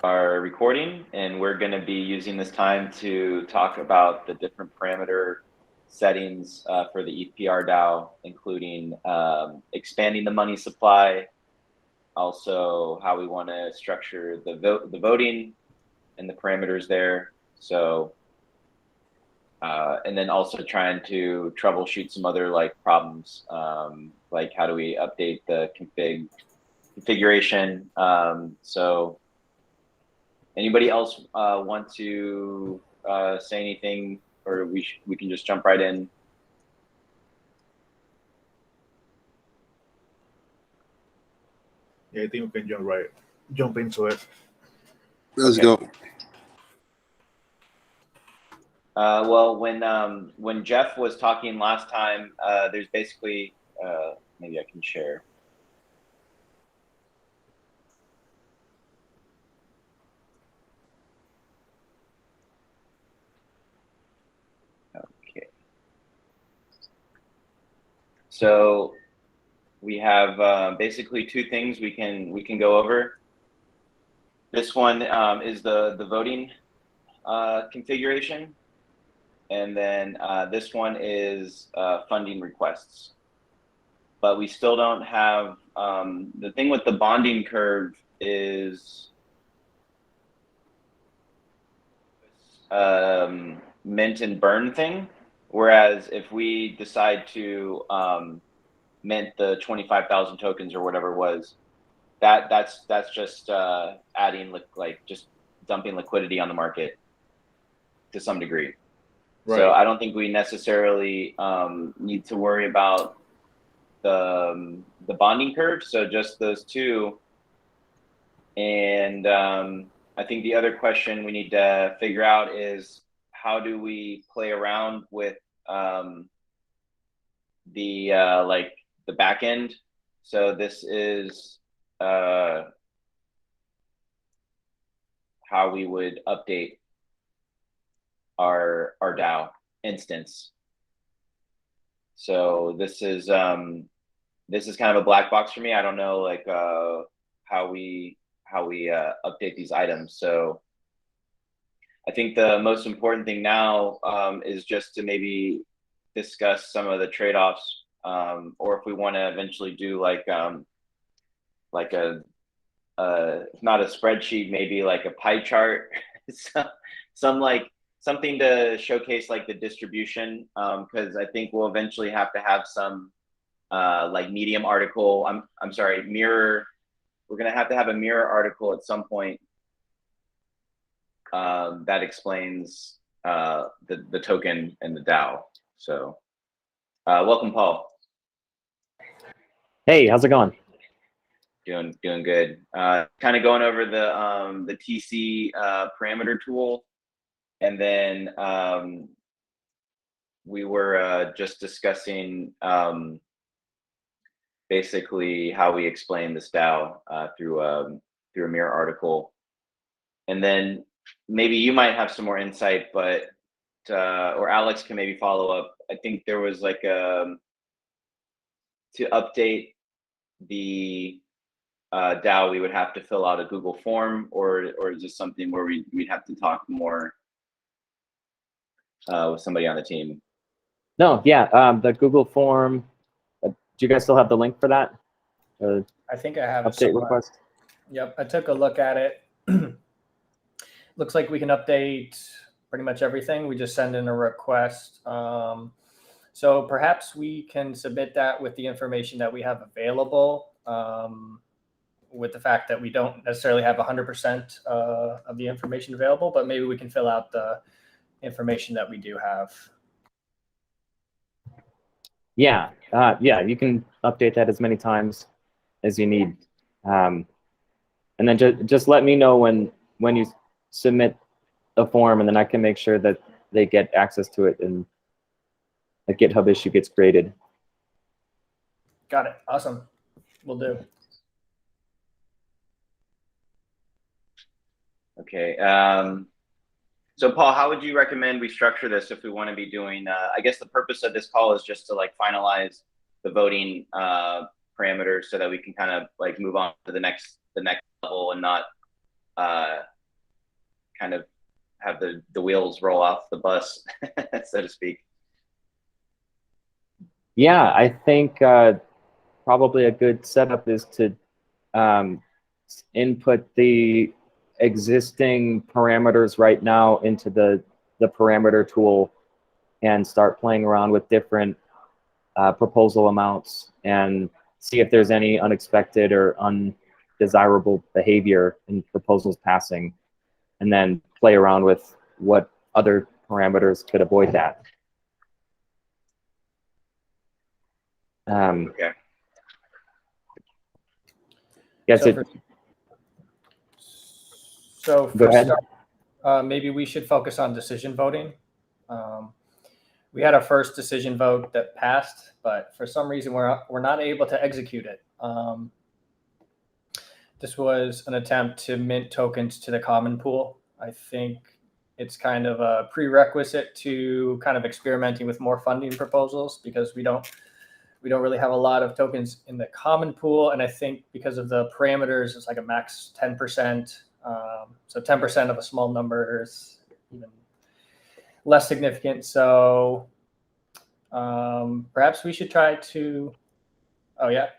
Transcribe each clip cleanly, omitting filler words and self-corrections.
Our recording, and we're going to be using this time to talk about the different parameter settings for the EPR DAO, including expanding the money supply, also how we want to structure the voting and the parameters there. So, and then also trying to troubleshoot some other like problems, like how do we update the configuration. So anybody else want to say anything, or we can just jump right in? Yeah, I think we can jump into it. Let's go. Well, when Jeff was talking last time, there's basically maybe I can share. Okay. So we have basically two things we can go over. This one is the voting configuration, and then this one is funding requests. But we still don't have the thing with the bonding curve is mint and burn thing. Whereas if we decide to mint the 25,000 tokens or whatever it was, that's just adding like just dumping liquidity on the market to some degree. Right. So I don't think we necessarily need to worry about the bonding curve. So just those two. And I think the other question we need to figure out is how do we play around with the back end. So this is how we would update our DAO instance. So this is kind of a black box for me. I don't know like how we update these items. So I think the most important thing now is just to maybe discuss some of the trade-offs, or if we want to eventually do like a if not a spreadsheet, maybe like a pie chart, something to showcase like the distribution, because I think we'll eventually have to have some like Medium article. I'm sorry, Mirror. We're gonna have to have a Mirror article at some point that explains the token and the DAO. So welcome, Paul. Hey, how's it going? Doing good. Kind of going over the TC parameter tool, and then we were just discussing basically how we explain this DAO through a Mirror article, and then maybe you might have some more insight, but or Alex can maybe follow up. I think there was like to update the DAO, we would have to fill out a Google form, or is this something where we'd have to talk more with somebody on the team? No, yeah, the Google form. Do you guys still have the link for that? I think I have update request. Yep, I took a look at it. Looks like we can update pretty much everything. We just send in a request. So perhaps we can submit that with the information that we have available, with the fact that we don't necessarily have 100% of the information available, but maybe we can fill out the information that we do have. Yeah, yeah, you can update that as many times as you need. And then just let me know when you submit a form, and then I can make sure that they get access to it and a GitHub issue gets created. Got it. Awesome. Will do. Okay. So Paul, how would you recommend we structure this if we want to be doing, I guess the purpose of this call is just to like finalize the voting parameters so that we can kind of like move on to the next level and not kind of have the wheels roll off the bus, so to speak. Yeah, I think probably a good setup is to input the existing parameters right now into the parameter tool and start playing around with different proposal amounts and see if there's any unexpected or undesirable behavior in proposals passing, and then play around with what other parameters could avoid that. Okay. Yes, So Go for ahead. start, maybe we should focus on decision voting. We had our first decision vote that passed, but for some reason we're not able to execute it. This was an attempt to mint tokens to the common pool. I think it's kind of a prerequisite to kind of experimenting with more funding proposals, because we don't really have a lot of tokens in the common pool. And I think because of the parameters, it's like a max 10%. So 10% of a small number is even less significant. So perhaps we should try to, oh yeah.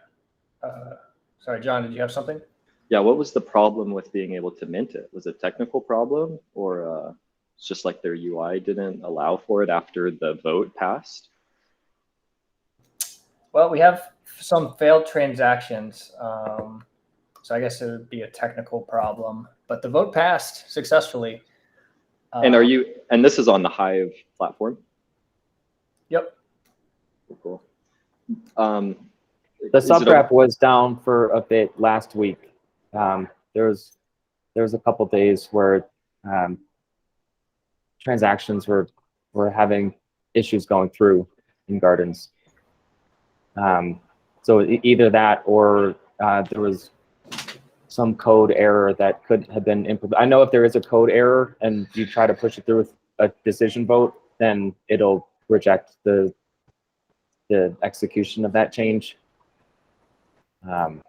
Sorry, John, did you have something? Yeah, what was the problem with being able to mint it? Was it a technical problem, or it's just like their UI didn't allow for it after the vote passed? Well, we have some failed transactions. So I guess it would be a technical problem, but the vote passed successfully. And and this is on the Hive platform? Yep. Cool. The subrep was down for a bit last week. There was a couple days where transactions were having issues going through in Gardens. So either that, or there was some code error that could have been implemented. I know if there is a code error and you try to push it through with a decision vote, then it'll reject the execution of that change. And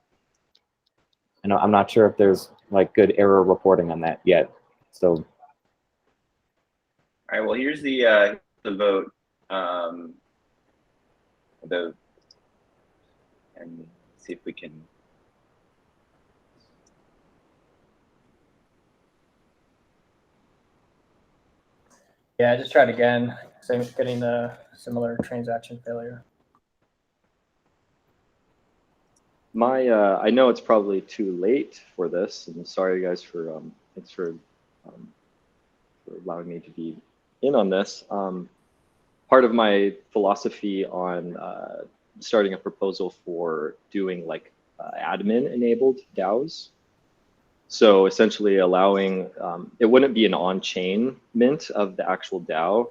I'm not sure if there's like good error reporting on that yet. So, all right. Well, here's the vote. And see if we can. Yeah, I just tried again. Same, getting the similar transaction failure. I know it's probably too late for this, and sorry guys for thanks for allowing me to be in on this. Part of my philosophy on starting a proposal for doing like admin enabled DAOs. So essentially allowing, it wouldn't be an on-chain mint of the actual DAO.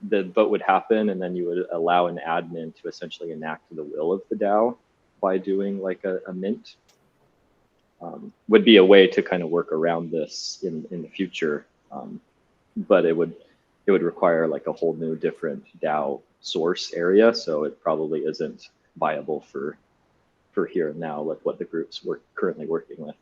The vote would happen, and then you would allow an admin to essentially enact the will of the DAO by doing like a mint. Would be a way to kind of work around this in the future. But it would require like a whole new different DAO source area. So it probably isn't viable for here and now, like what the group's currently working with.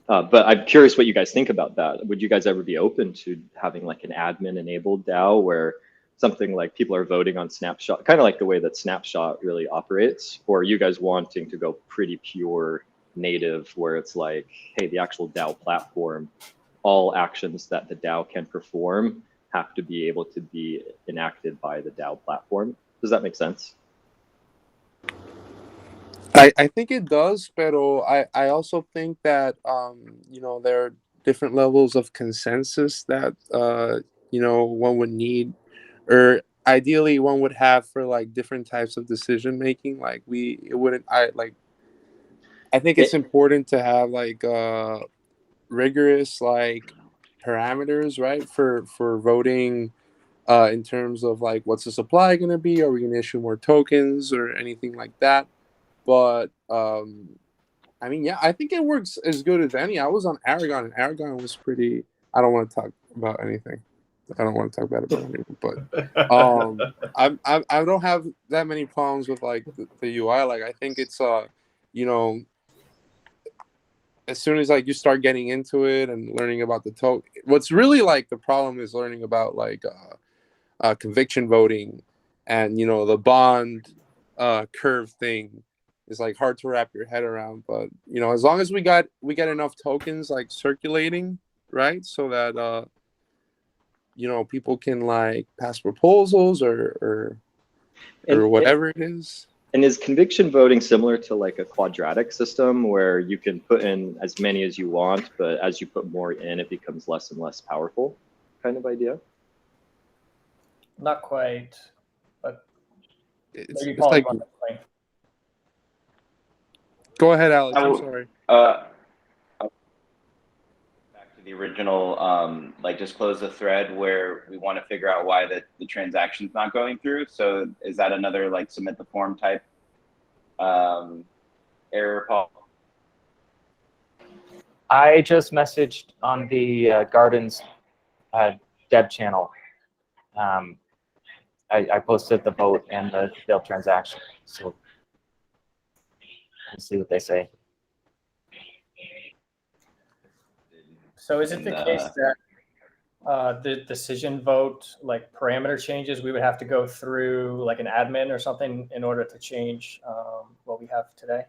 But I'm curious what you guys think about that. Would you guys ever be open to having like an admin enabled DAO where something like people are voting on Snapshot, kind of like the way that Snapshot really operates? Or are you guys wanting to go pretty pure native where it's like, hey, the actual DAO platform, all actions that the DAO can perform have to be able to be enacted by the DAO platform? Does that make sense? I think it does, pero I also think that you know, there are different levels of consensus that you know, one would need, or ideally one would have for like different types of decision making. Like I think it's important to have like rigorous like parameters, right, for voting in terms of like what's the supply going to be, are we going to issue more tokens or anything like that. But I mean, yeah, I think it works as good as any. I was on Aragon, and Aragon was pretty. I don't want to talk about anything. I don't want to talk bad about anyone, but I don't have that many problems with like the UI. Like I think it's you know, as soon as like you start getting into it and learning about the token, what's really like the problem is learning about like conviction voting and you know the bond curve thing is like hard to wrap your head around. But you know, as long as we get enough tokens like circulating, right, so that you know people can like pass proposals or whatever it is. And is conviction voting similar to like a quadratic system where you can put in as many as you want, but as you put more in, it becomes less and less powerful kind of idea? Not quite, but It's maybe like, want to explain. Go ahead, Alex. I'm sorry. Back to the original, like just close the thread where we want to figure out why the transaction's not going through. So is that another like submit the form type error, Paul? I just messaged on the Gardens dev channel. I posted the vote and the failed transaction. So let's see what they say. So is it the case that the decision vote, like parameter changes, we would have to go through like an admin or something in order to change what we have today?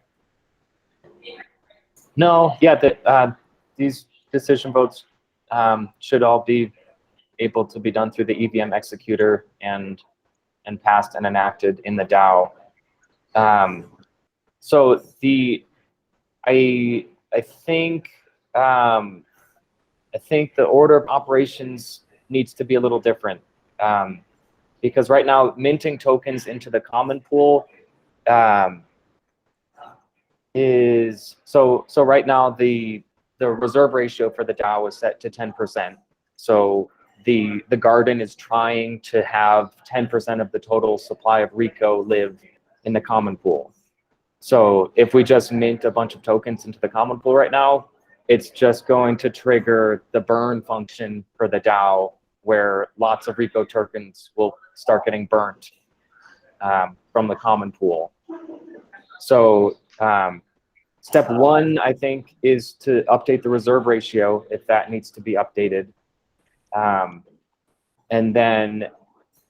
No, yeah, these decision votes should all be able to be done through the EVM executor and passed and enacted in the DAO. So I think the order of operations needs to be a little different, because right now minting tokens into the common pool is so right now the reserve ratio for the DAO is set to 10%. So the garden is trying to have 10% of the total supply of Rico live in the common pool. So if we just mint a bunch of tokens into the common pool right now, it's just going to trigger the burn function for the DAO, where lots of Rico tokens will start getting burnt from the common pool. So step one, I think, is to update the reserve ratio if that needs to be updated. And then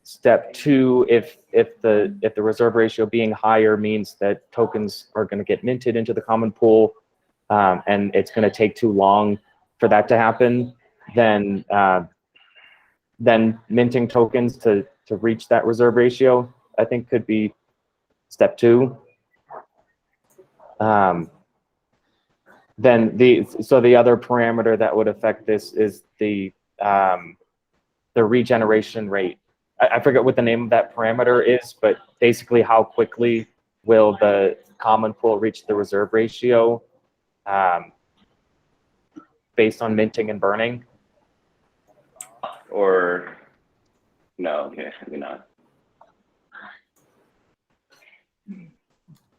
step two, if the reserve ratio being higher means that tokens are going to get minted into the common pool, and it's going to take too long for that to happen, then minting tokens to reach that reserve ratio, I think, could be step two. Then the other parameter that would affect this is the regeneration rate. I forget what the name of that parameter is, but basically how quickly will the common pool reach the reserve ratio based on minting and burning. Or no, okay, maybe not.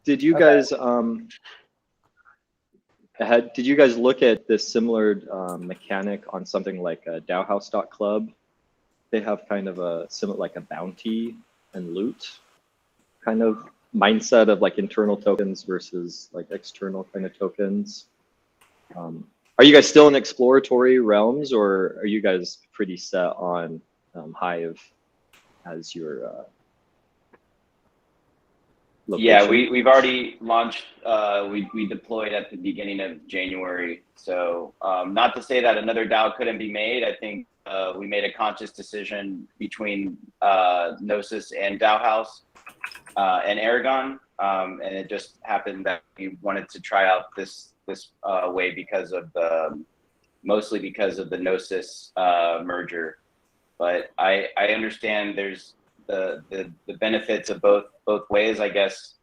Did you guys did you guys look at this similar mechanic on something like DAOhouse.club? They have kind of a similar, like a bounty and loot kind of mindset of like internal tokens versus like external kind of tokens. Are you guys still in exploratory realms, or are you guys pretty set on Hive as your location? Yeah, we've already launched. We deployed at the beginning of January. So not to say that another DAO couldn't be made. I think we made a conscious decision between Gnosis and DAOhouse and Aragon, and it just happened that we wanted to try out this way because of mostly because of the Gnosis merger. But I understand there's the benefits of both ways. I guess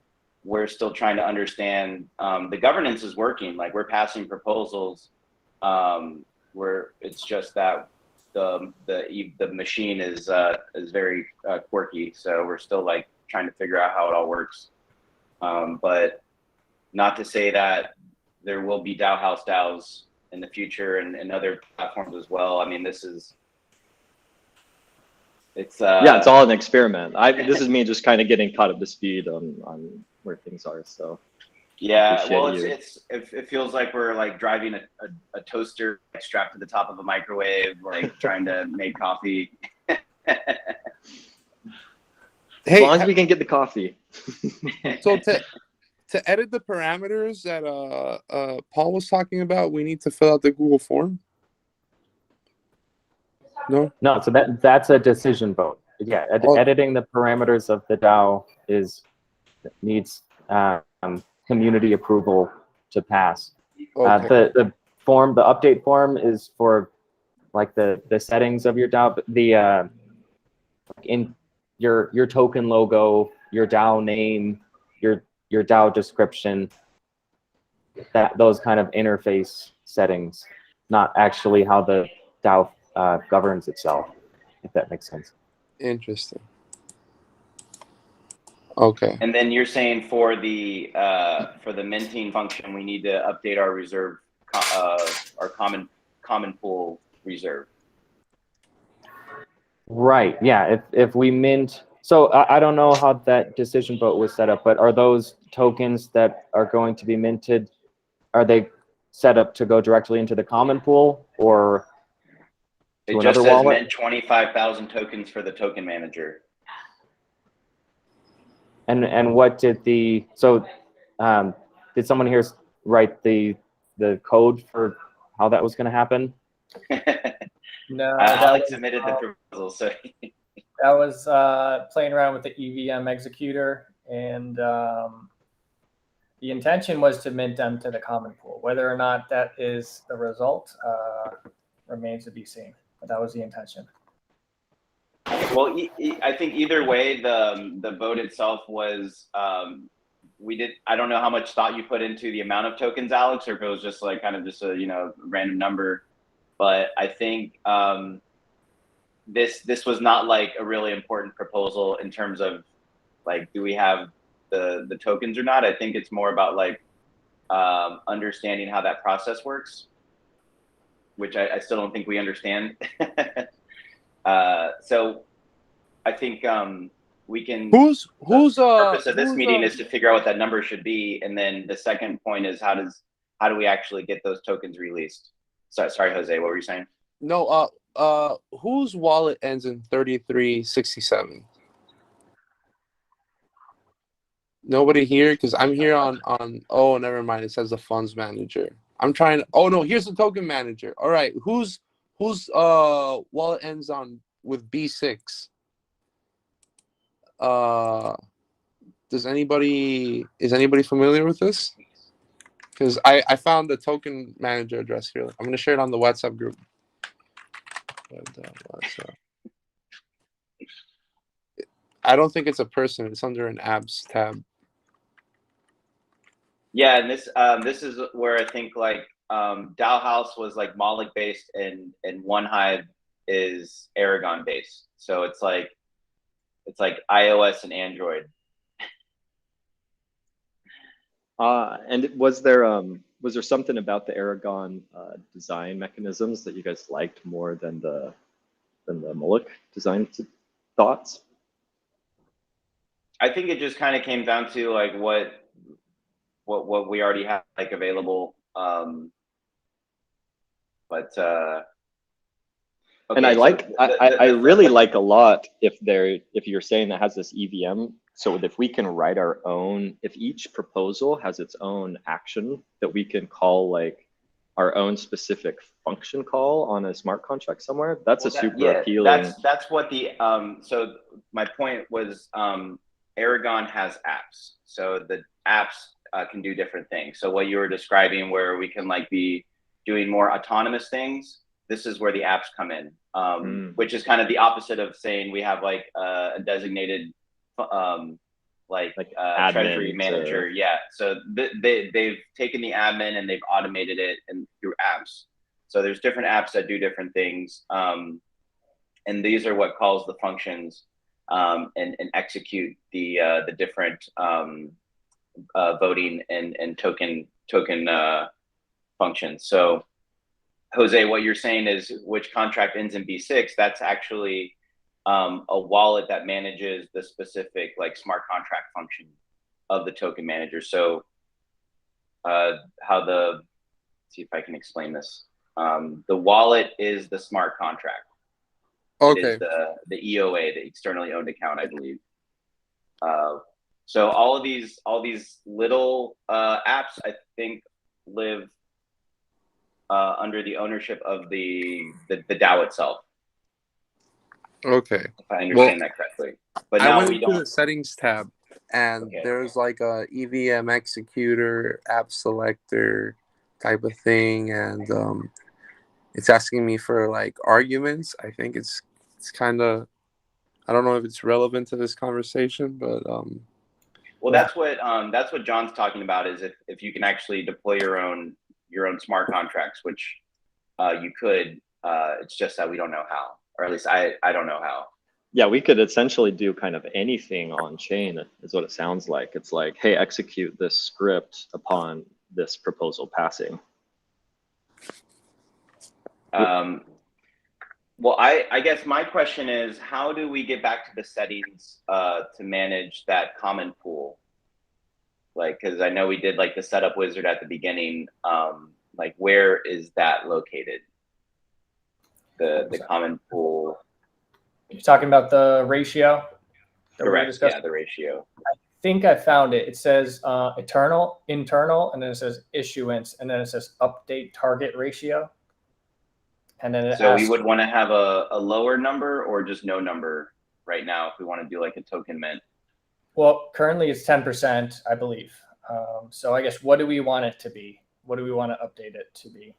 we're still trying to understand the governance is working. Like we're passing proposals where it's just that the machine is very quirky. So we're still like trying to figure out how it all works. But not to say that there will be DAOhouse DAOs in the future and other platforms as well. I mean, this is It's Yeah, it's all an experiment. This is me just kind of getting caught up to speed on where things are. So yeah. appreciate Well, you. it feels like we're like driving a toaster strapped to the top of a microwave, like trying to make coffee. As Hey, long as we can get the coffee. so to edit the parameters that Paul was talking about, we need to fill out the Google form. No. No, so that's a decision vote. Yeah, editing the parameters of the DAO needs community approval to pass. Okay. The update form is for like the settings of your DAO. The in your token logo, your DAO name, your DAO description, those kind of interface settings, not actually how the DAO governs itself, if that makes sense. Interesting. Okay. And then you're saying for the minting function, we need to update our reserve, our common pool reserve. Right. Yeah. If we mint, so I don't know how that decision vote was set up, but are those tokens that are going to be minted, are they set up to go directly into the common pool or It to just another says wallet? mint 25,000 tokens for the token manager. And what did did someone here write the code for how that was going to happen? No, Alex submitted the proposal, so that was playing around with the EVM executor, and the intention was to mint them to the common pool. Whether or not that is the result remains to be seen, but that was the intention. well, I think either way, the vote itself was I don't know how much thought you put into the amount of tokens, Alex, or if it was just like kind of just a random number. But I think this was not like a really important proposal in terms of like, do we have the tokens or not? I think it's more about like understanding how that process works, which I still don't think we understand. So I think we can. The purpose of this meeting is to figure out what that number should be, and then the second point is how do we actually get those tokens released? Sorry, Jose, what were you saying? No, whose wallet ends in 3367? Nobody here, because I'm here on. Oh, never mind. It says the funds manager. I'm trying. Oh no, here's the token manager. All right, whose wallet ends with B6? Is anybody familiar with this? Because I found the token manager address here. I'm gonna share it on the WhatsApp group. I don't think it's a person. It's under an apps tab. Yeah, and this is where I think like DAO House was like Moloch based, and OneHive is Aragon based. So it's like iOS and Android. And was there something about the Aragon design mechanisms that you guys liked more than the Moloch design thoughts? I think it just kind of came down to like what we already have like available. Okay, and I really like a lot if you're saying that has this EVM. So if we can write our own, if each proposal has its own action that we can call like our own specific function call on a smart contract somewhere, that's super appealing. That's what the so my point was Aragon has apps. So the apps can do different things. So what you were describing where we can like be doing more autonomous things, this is where the apps come in, which is kind of the opposite of saying we have like a designated treasury manager. Yeah. So they've taken the admin and they've automated it and through apps. So there's different apps that do different things. And these are what calls the functions and execute the different voting and token functions. So Jose, what you're saying is which contract ends in B6, that's actually a wallet that manages the specific like smart contract function of the token manager. So let's see if I can explain this. The wallet is the smart contract. It Okay. is the EOA, the externally owned account, I believe. So all these little apps, I think, live under the ownership of the DAO itself. Okay. If I understand that correctly. But I now went we into don't. the settings tab, and Okay. there's like a EVM executor, app selector type of thing, and it's asking me for like arguments. I think it's kind of, I don't know if it's relevant to this conversation, but Well, that's what John's talking about, is if you can actually deploy your own smart contracts, which you could. It's just that we don't know how, or at least I don't know how. Yeah, we could essentially do kind of anything on chain, is what it sounds like. It's like, hey, execute this script upon this proposal passing. Well, I guess my question is, how do we get back to the settings to manage that common pool? Like, because I know we did like the setup wizard at the beginning. Like, where is that located? The common pool. You're talking about the ratio? Correct. Yeah, the ratio. I think I found it. It says internal, and then it says issuance, and then it says update target ratio. And then it So asks, we would want to have a lower number or just no number right now if we want to do like a token mint. well, currently it's 10%, I believe. So I guess, what do we want it to be? What do we want to update it to be?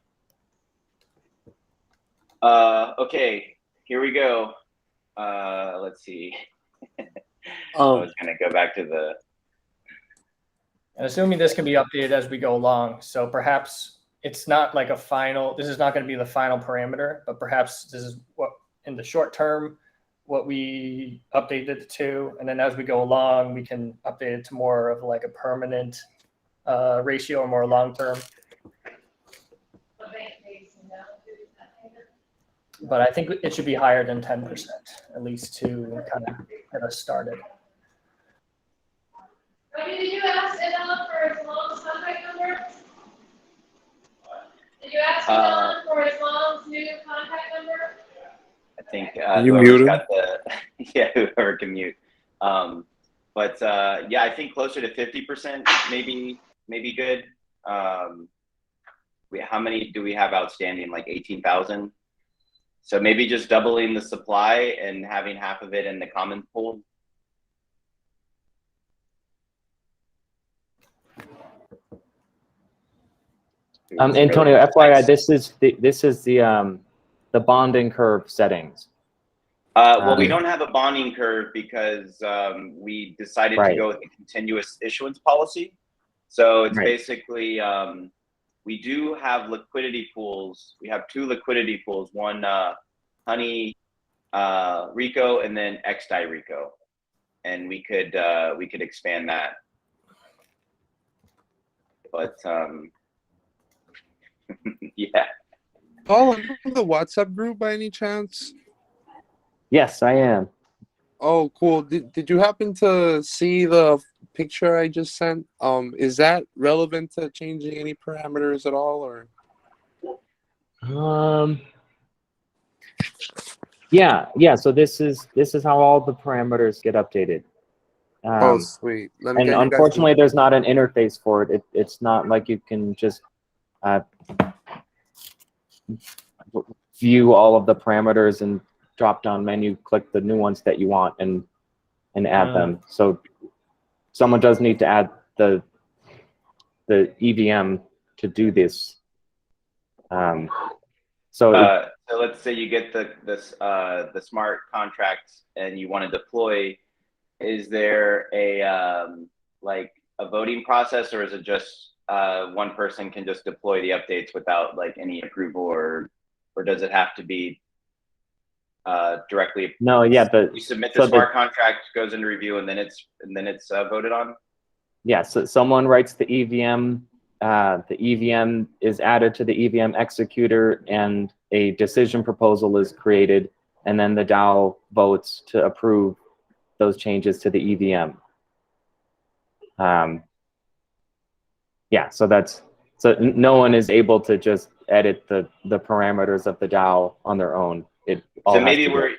Okay, here we go. Let's see. I was going to go back to the. And assuming this can be updated as we go along, so perhaps it's not like a final, this is not going to be the final parameter, but perhaps this is what, in the short term, what we updated it to, and then as we go along, we can update it to more of like a permanent ratio or more long-term. But I think it should be higher than 10%, at least to kind of get us started. Did you ask Ilan for his mom's contact number? Did you ask Ilan for his mom's new contact number? I think you whoever's muted? got the yeah, whoever can mute. But yeah, I think closer to 50% maybe good. How many do we have outstanding? Like 18,000. So maybe just doubling the supply and having half of it in the common pool. Antonio, FYI, this is the bonding curve settings. Well, we don't have a bonding curve because we decided to go with a continuous issuance policy. So it's basically, we do have liquidity pools. We have two liquidity pools, one Honey Rico and then XDAI Rico. And we could expand that. But yeah. Oh, in the WhatsApp group by any chance? Yes, I am. Oh, cool. Did you happen to see the picture I just sent? Is that relevant to changing any parameters at all, or? Yeah. So this is how all the parameters get updated. Oh, sweet. And unfortunately, there's not an interface for it. It's not like you can just view all of the parameters and drop-down menu, click the new ones that you want, and add them. So someone does need to add the EVM to do this. So let's say you get the smart contracts and you want to deploy. Is there a like a voting process, or is it just one person can just deploy the updates without like any approval, or does it have to be directly? No, yeah, you submit the smart contract, goes into review, and then it's voted on. Yeah, so someone writes the EVM. The EVM is added to the EVM executor, and a decision proposal is created, and then the DAO votes to approve those changes to the EVM. Yeah, so no one is able to just edit the parameters of the DAO on their own. It all So has maybe to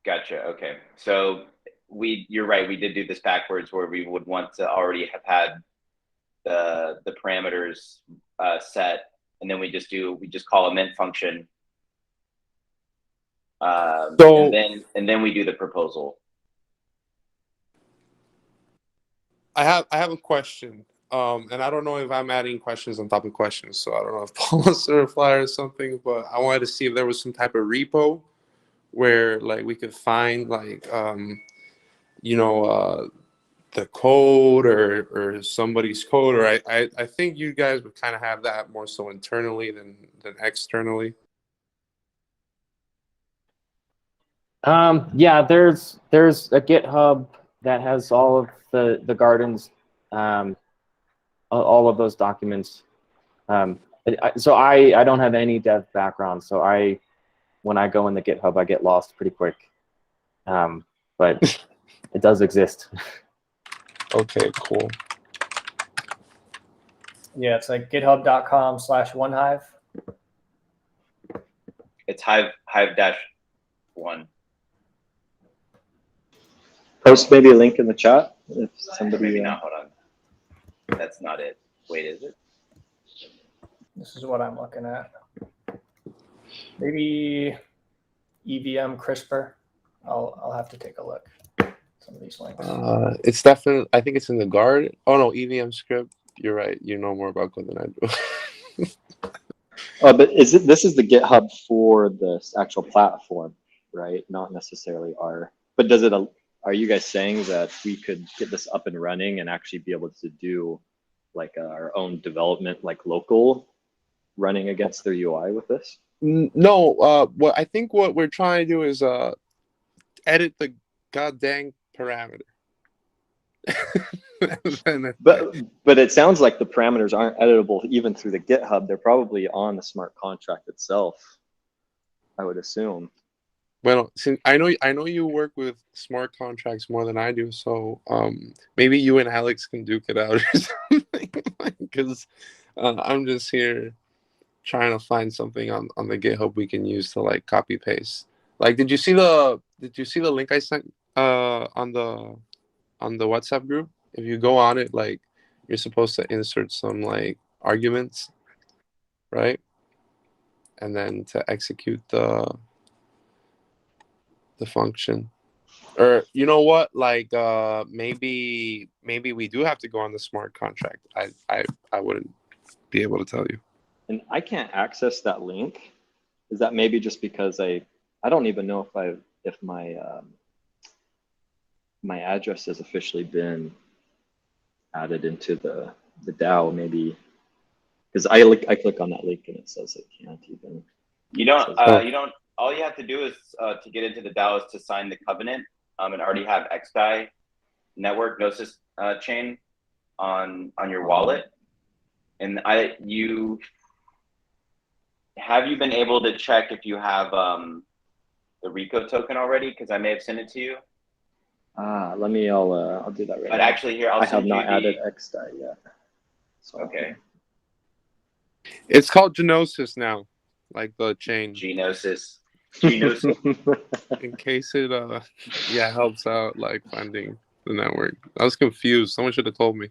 gotcha. Okay. So you're right. We did do this backwards where we would want to already have had the parameters set, and then we just call a mint function. So and then we do the proposal. I have a question, and I don't know if I'm adding questions on top of questions, so I don't know if Paul wants to reply or something, but I wanted to see if there was some type of repo where like we could find like the code or somebody's code, or I think you guys would kind of have that more so internally than externally. Yeah, there's a GitHub that has all of the gardens, all of those documents. So I don't have any dev background, so when I go in the GitHub, I get lost pretty quick. But it does exist. Okay, cool. Yeah, it's like github.com/onehive. It's hive-1. Post maybe a link in the chat if somebody. Maybe not. Hold on. That's not it. Wait, is it? This is what I'm looking at. Maybe EVM CRISPR. I'll have to take a look. Some of these links. It's definitely. I think it's in the guard. Oh no, EVM script. You're right. You know more about code than I do. But this is the GitHub for this actual platform, right? Not necessarily our. But are you guys saying that we could get this up and running and actually be able to do like our own development, like local running against their UI with this? No. What I think what we're trying to do is edit the goddamn parameter. but it sounds like the parameters aren't editable even through the GitHub. They're probably on the smart contract itself, I would assume. Well, since I know you work with smart contracts more than I do, so maybe you and Alex can duke it out or something. Because I'm just here trying to find something on the GitHub we can use to like copy paste. Like, did you see the link I sent on the WhatsApp group? If you go on it, like you're supposed to insert some like arguments, right? And then to execute the function. Or you know what? Like maybe we do have to go on the smart contract. I wouldn't be able to tell you. And I can't access that link. Is that maybe just because I don't even know if my my address has officially been added into the DAO, maybe because I click on that link and it says it can't even. You don't. All you have to do is to get into the DAO is to sign the covenant and already have XDAI network Gnosis chain on your wallet. And have you been able to check if you have the Rico token already? Because I may have sent it to you. Let me. I'll do that right now. But actually, here I have not added XDAI yet. So. Okay. It's called Genosis now, like the chain. Genosis. In case it helps out like finding the network. I was confused. Someone should have told me.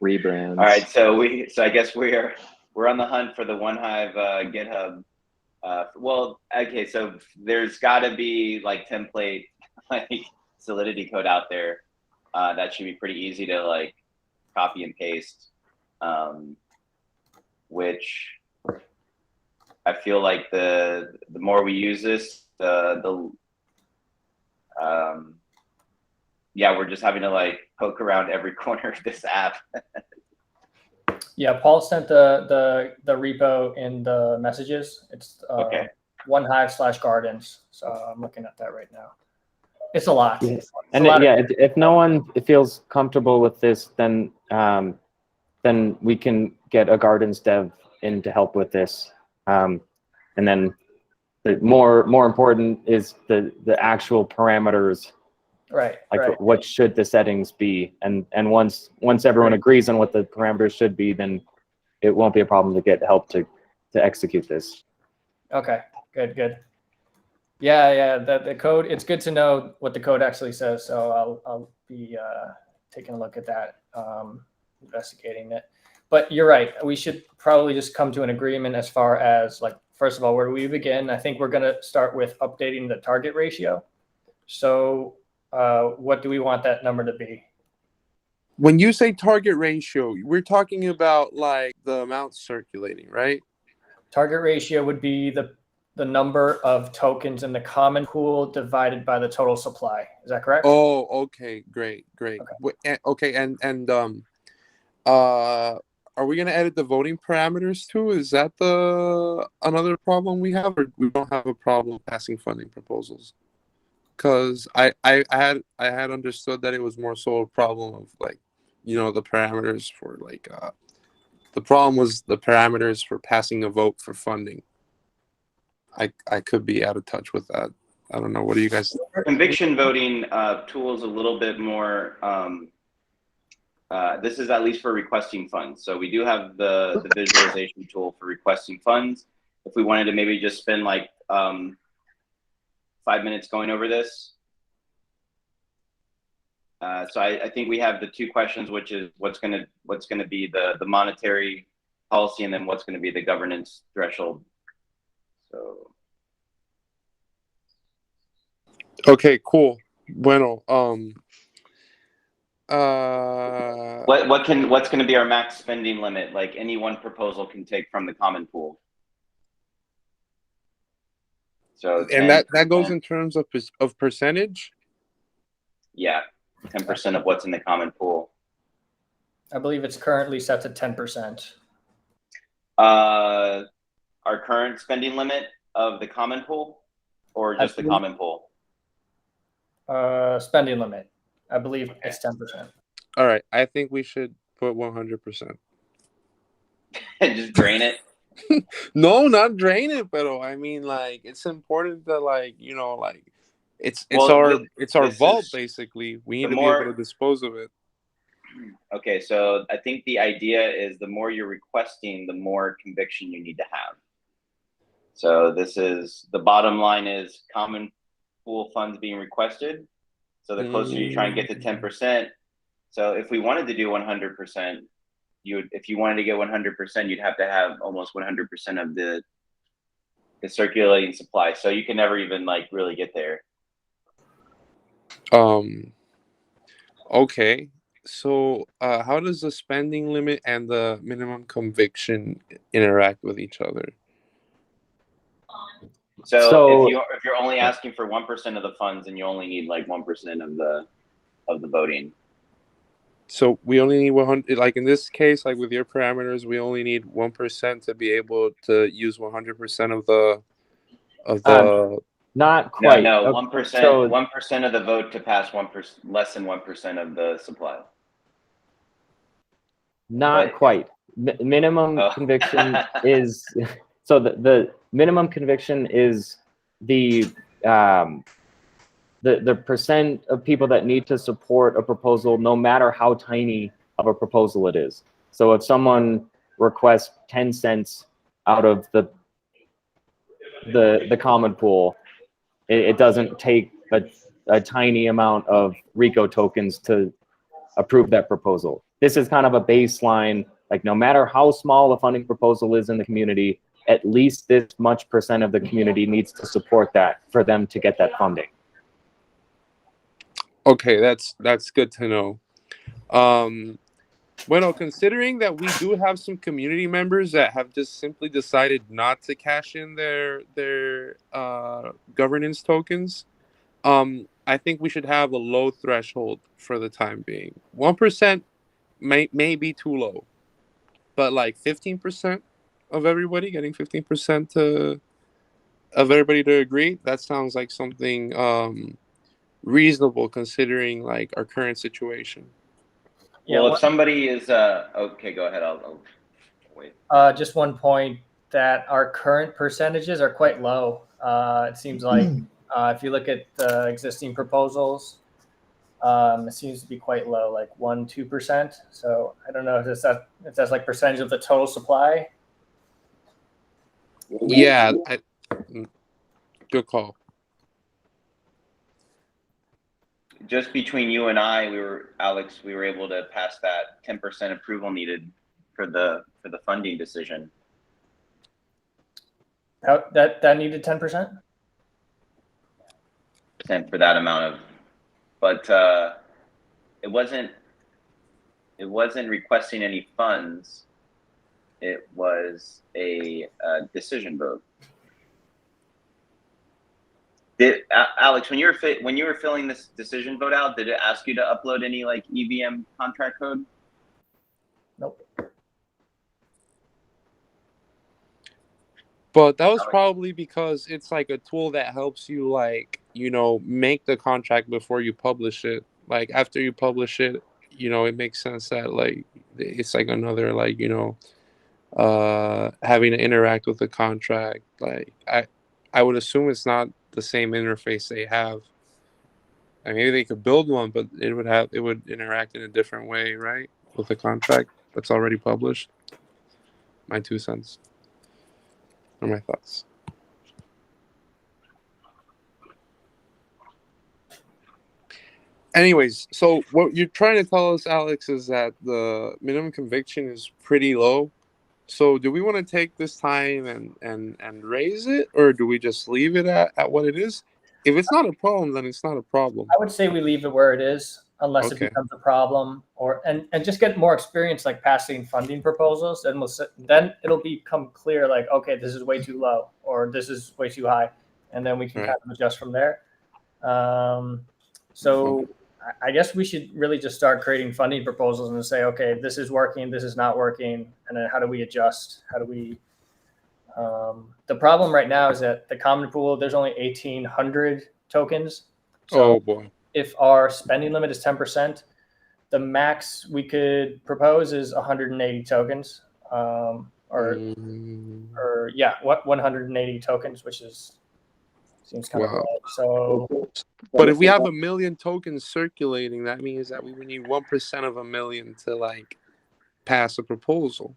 Rebrands. All right, so I guess we're on the hunt for the OneHive GitHub. Well, okay, so there's got to be like template like Solidity code out there that should be pretty easy to like copy and paste, which I feel like the more we use this, we're just having to like poke around every corner of this app. Yeah, Paul sent the repo in the messages. It's okay. OneHive/gardens. So I'm looking at that right now. It's a lot. Yeah. If no one feels comfortable with this, then we can get a gardens dev in to help with this. And then But more important is the actual parameters, Right. like right. what should the settings be, and once everyone agrees on what the parameters should be, then it won't be a problem to get help to execute this. Okay. Good. Yeah. The code. It's good to know what the code actually says. So I'll be taking a look at that, investigating it. But you're right. We should probably just come to an agreement as far as, like, first of all, where do we begin? I think we're going to start with updating the target ratio. So what do we want that number to be? When you say target ratio, we're talking about like the amount circulating, right? Target ratio would be the number of tokens in the common pool divided by the total supply. Is that correct? Oh, okay, great. Okay, are we gonna edit the voting parameters too? Is that another problem we have, or we don't have a problem passing funding proposals? Because I had understood that it was more so a problem of, like, the parameters for, like, the problem was the parameters for passing a vote for funding. I could be out of touch with that. I don't know. What do you guys think? Conviction voting tool is a little bit more. This is at least for requesting funds. So we do have the visualization tool for requesting funds. If we wanted to maybe just spend like 5 minutes going over this. So I think we have the two questions, which is what's gonna be the monetary policy, and then what's gonna be the governance threshold. So. Okay, cool. Bueno. What's going to be our max spending limit? Like, any one proposal can take from the common pool. So and that goes in terms of percentage. Yeah, 10% of what's in the common pool. I believe it's currently set to 10%. Our current spending limit of the common pool, or just the common pool? Spending limit. I believe it's 10%. All right, I think we should put 100%. And just drain it. No, not drain it, but I mean, like, it's important that, like, like, it's our vault, basically. We need to be able to dispose of it. Okay, so I think the idea is the more you're requesting, the more conviction you need to have. So this is the bottom line is common pool funds being requested. So the closer you try and get to 10%. So if we wanted to do 100%, if you wanted to get 100%, you'd have to have almost 100% of the circulating supply. So you can never even, like, really get there. Okay. So how does the spending limit and the minimum conviction interact with each other? So if you're only asking for 1% of the funds, and you only need like 1% of the voting. So we only need 100. Like in this case, like with your parameters, we only need 1% to be able to use 100% of the. Not quite. No, 1%. So 1% of the vote to pass 1%, less than 1% of the supply. Not quite. Minimum conviction is so the minimum conviction is the percent of people that need to support a proposal, no matter how tiny of a proposal it is. So if someone requests 10 cents out of the common pool, it doesn't take a tiny amount of Rico tokens to approve that proposal. This is kind of a baseline, like no matter how small the funding proposal is in the community, at least this much % of the community needs to support that for them to get that funding. Okay, that's good to know. Well, considering that we do have some community members that have just simply decided not to cash in their governance tokens, I think we should have a low threshold for the time being. 1% may be too low, but like 15% of everybody getting 15% of everybody to agree, that sounds like something reasonable considering like our current situation. Well, if somebody is okay, go ahead. I'll wait. Just one point. that our current percentages are quite low. It seems like if you look at the existing proposals, it seems to be quite low, like 1-2%. So I don't know if that's like percentage of the total supply. Yeah, good call. Just between you and I, Alex, we were able to pass that 10% approval needed for the funding decision. That needed 10%? For that amount of, but it wasn't requesting any funds. It was a decision vote. Alex, when you were filling this decision vote out, did it ask you to upload any like EVM contract code? Nope. But that was probably because it's like a tool that helps you, like, you know, make the contract before you publish it. Like after you publish it, you know, it makes sense that like it's like another, like, you know, having to interact with the contract. Like I would assume it's not the same interface they have. I mean, maybe they could build one, but it would interact in a different way, right? With the contract that's already published. My 2 cents. Or my thoughts. Anyways, so what you're trying to tell us, Alex, is that the minimum conviction is pretty low. So do we want to take this time and raise it, or do we just leave it at what it is? If it's not a problem, then it's not a problem. I would say we leave it where it is, unless it becomes a problem, and just get more experience, like passing funding proposals, and then it'll become clear, like, okay, this is way too low, or this is way too high, and then we can kind of adjust from there. So I guess we should really just start creating funding proposals and say, okay, this is working, this is not working, and then how do we adjust? How do we? The problem right now is that the common pool, there's only 1,800 tokens. So oh boy. If our spending limit is 10%, the max we could propose is 180 tokens, or 180 tokens, which seems kind of low. So, but if we have 1 million tokens circulating, that means that we would need 1% of 1 million to like pass a proposal.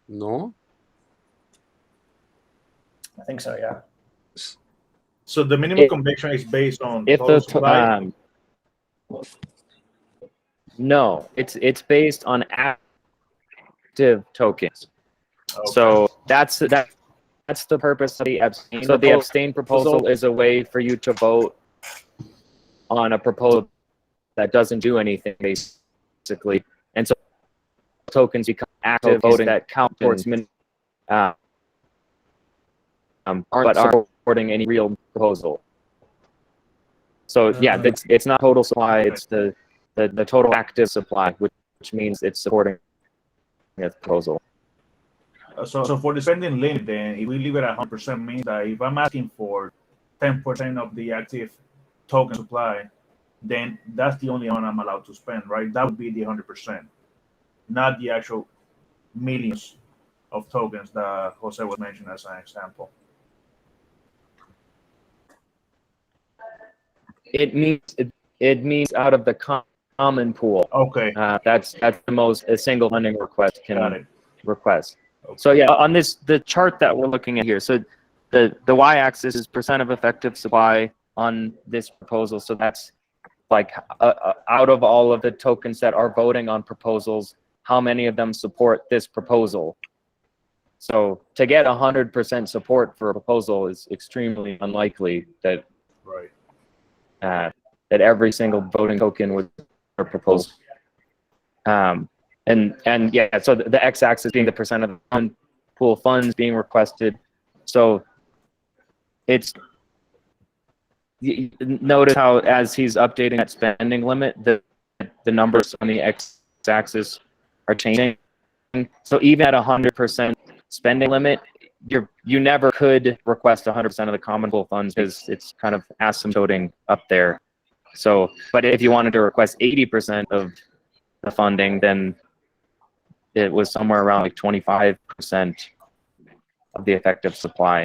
No? I think so, yeah. So the minimum conviction is based on total supply? No, it's based on active tokens. Okay. So that's the purpose of the abstain. So the abstain proposal is a way for you to vote on a proposal that doesn't do anything, basically, and so tokens become active voting that count towards but aren't supporting any real proposal. So yeah, it's not total supply; it's the total active supply, which means it's supporting the proposal. So for the spending limit, then, if we leave it at 100%, means that if I'm asking for 10% of the active token supply, then that's the only amount I'm allowed to spend, right? That would be the 100%, not the actual millions of tokens that Jose was mentioning as an example. It means out of the common pool. Okay. That's the most a single funding request can request. Okay. So yeah, on the chart that we're looking at here, so the y-axis is percent of effective supply on this proposal. So that's like out of all of the tokens that are voting on proposals, how many of them support this proposal? So to get 100% support for a proposal is extremely unlikely that that every single voting token would propose. And yeah, so the x-axis being the percent of the pool funds being requested. So it's, notice how as he's updating that spending limit, the numbers on the x-axis are changing. So even at 100% spending limit, you never could request 100% of the common pool funds because it's kind of asymptoting up there. So, but if you wanted to request 80% of the funding, then it was somewhere around like 25%. of the effective supply.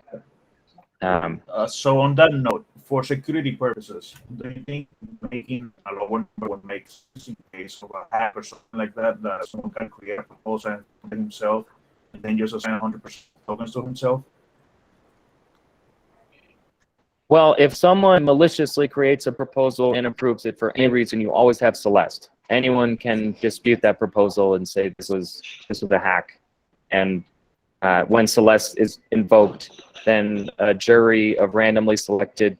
So on that note, for security purposes, do you think making a lower number would make sense in case of a hack or something like that, that someone can create a proposal himself and then just assign 100% tokens to himself? Well, if someone maliciously creates a proposal and approves it for any reason, you always have Celeste. Anyone can dispute that proposal and say this was a hack. And when Celeste is invoked, then a jury of randomly selected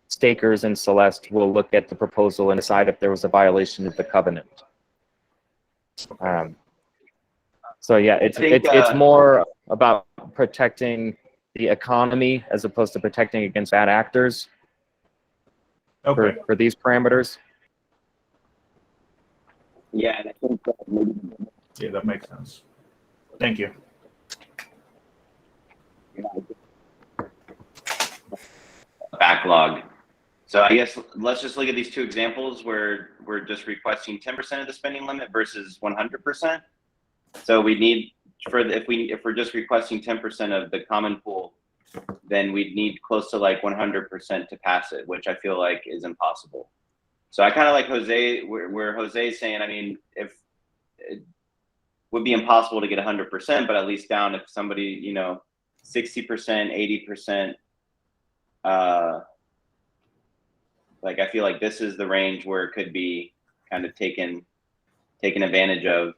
stakers in Celeste will look at the proposal and decide if there was a violation of the covenant. So yeah, it's more about protecting the economy as opposed to protecting against bad actors. Okay. For these parameters. Yeah, and I think Yeah, that makes sense. Thank you. backlog. So I guess let's just look at these two examples where we're just requesting 10% of the spending limit versus 100%. So we need if we're just requesting 10% of the common pool, then we'd need close to like 100% to pass it, which I feel like is impossible. So I kind of like Jose, where Jose's saying, I mean, if it would be impossible to get 100%, but at least down if somebody, 60%, 80%, like I feel like this is the range where it could be kind of taken advantage of.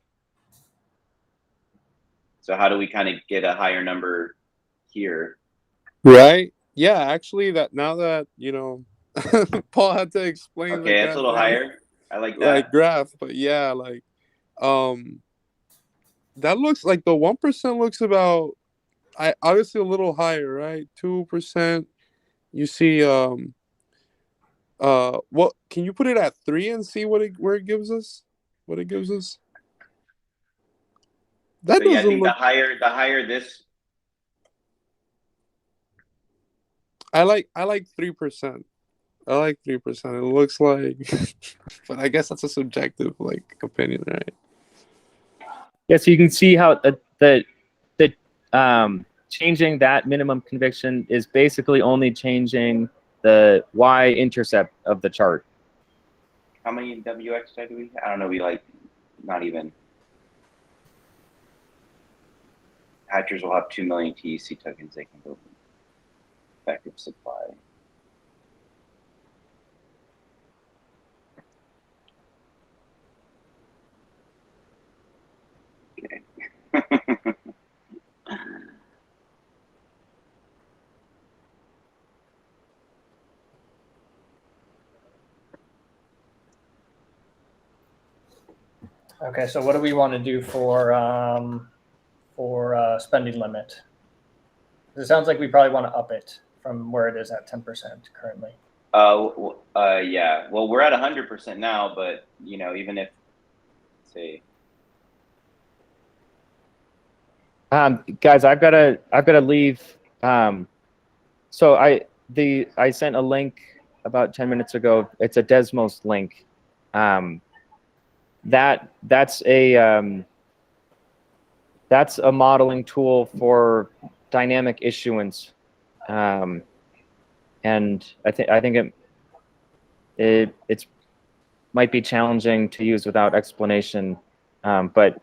So how do we kind of get a higher number here? Right. Yeah, actually that now that, Paul had to explain. Okay, that's a little higher. I like that. Like graph, but yeah, like that looks like the 1% looks about obviously a little higher, right? 2%. You see what can you put it at 3 and see where it gives us? What it gives us? That so yeah, I doesn't think look. the higher this. I like 3%. I like 3%. It looks like, but I guess that's a subjective opinion, right? Yeah, so you can see how the changing that minimum conviction is basically only changing the y-intercept of the chart. How many WX do we? I don't know. We not even. Hatchers will have 2 million TEC tokens they can build effective supply. Okay. Okay, so what do we want to do for spending limit? It sounds like we probably want to up it from where it is at 10% currently. Yeah. Well, we're at 100% now, but even if, say, guys, I've got to leave. So I sent a link about 10 minutes ago. It's a Desmos link. That's a modeling tool for dynamic issuance, and I think it might be challenging to use without explanation, but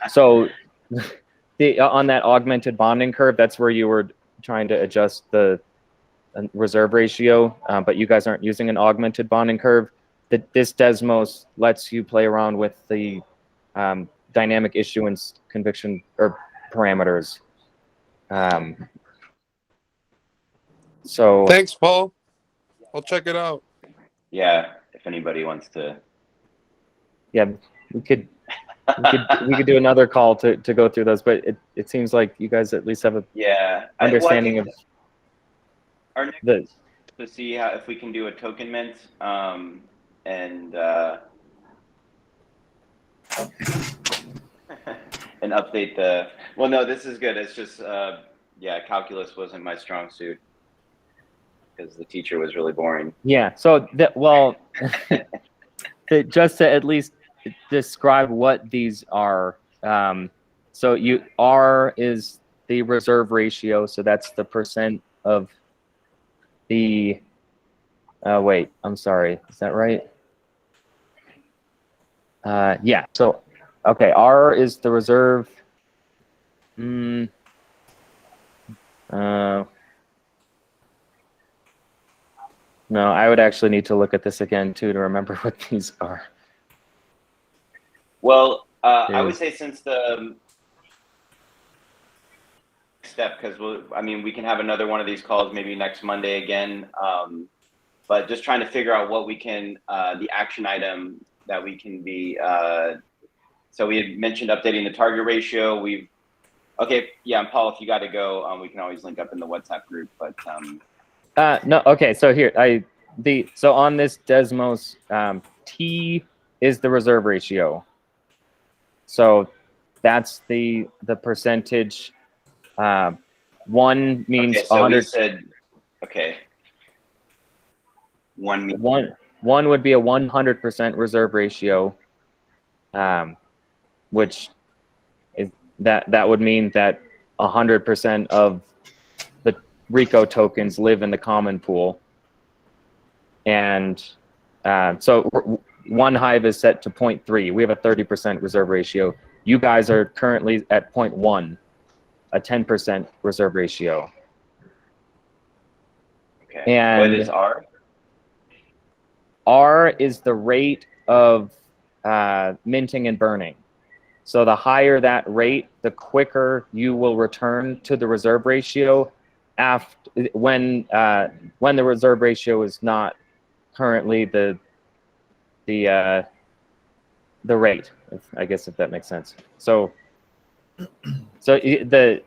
so on that augmented bonding curve, that's where you were trying to adjust the reserve ratio, but you guys aren't using an augmented bonding curve. This Desmos lets you play around with the dynamic issuance conviction or parameters. So thanks, Paul. I'll check it out. Yeah, if anybody wants to. Yeah, we could do another call to go through those, but it seems like you guys at least have a understanding of our next to see if we can do a token mint and update the. Well, no, this is good. It's just calculus wasn't my strong suit because the teacher was really boring. Yeah. So just to at least describe what these are. So R is the reserve ratio. So that's the percent of the, wait, I'm sorry. Is that right? Yeah. So, okay. R is the reserve. No, I would actually need to look at this again too to remember what these are. Well, I would say since the step, because we can have another one of these calls maybe next Monday again. But just trying to figure out what we can, the action item that we can be. So we had mentioned updating the target ratio. Okay, yeah, and Paul, if you got to go, we can always link up in the WhatsApp group. But no, okay. So here, so on this Desmos, T is the reserve ratio. So that's the percentage. One means okay, so 100. we said, okay, one would be a 100% reserve ratio, which is that would mean that 100% of the Rico tokens live in the common pool. And so one hive is set to 0.3. We have a 30% reserve ratio. You guys are currently at 0.1, a 10% reserve ratio. Okay. And what is R? R is the rate of minting and burning. So the higher that rate, the quicker you will return to the reserve ratio when the reserve ratio is not currently the rate, I guess, if that makes sense. So the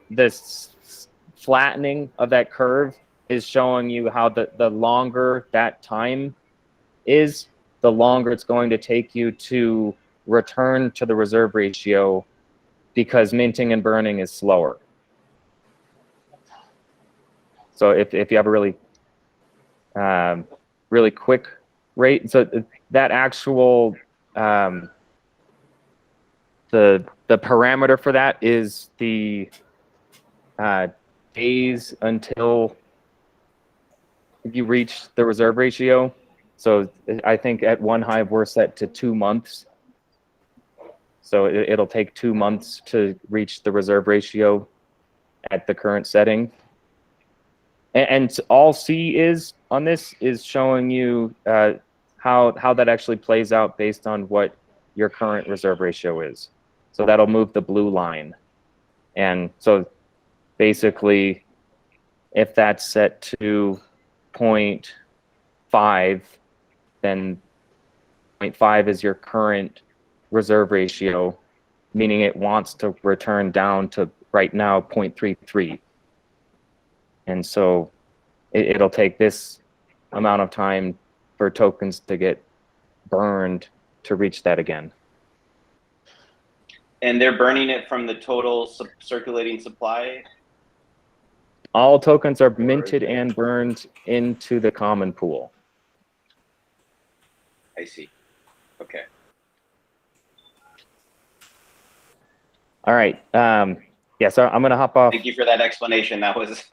flattening of that curve is showing you how the longer that time is, the longer it's going to take you to return to the reserve ratio, because minting and burning is slower. So if you have a really really quick rate, so that actual the parameter for that is the days until you reach the reserve ratio. So I think at one hive we're set to 2 months. So it'll take 2 months to reach the reserve ratio at the current setting. And all C is on this is showing you how that actually plays out based on what your current reserve ratio is. So that'll move the blue line. And so basically, if that's set to 0.5, then 0.5 is your current reserve ratio, meaning it wants to return down to right now 0.33. And so it'll take this amount of time for tokens to get burned to reach that again. And they're burning it from the total circulating supply? All tokens are minted and burned into the common pool. I see. Okay. All right. Yeah, so I'm going to hop off. Thank you for that explanation. That was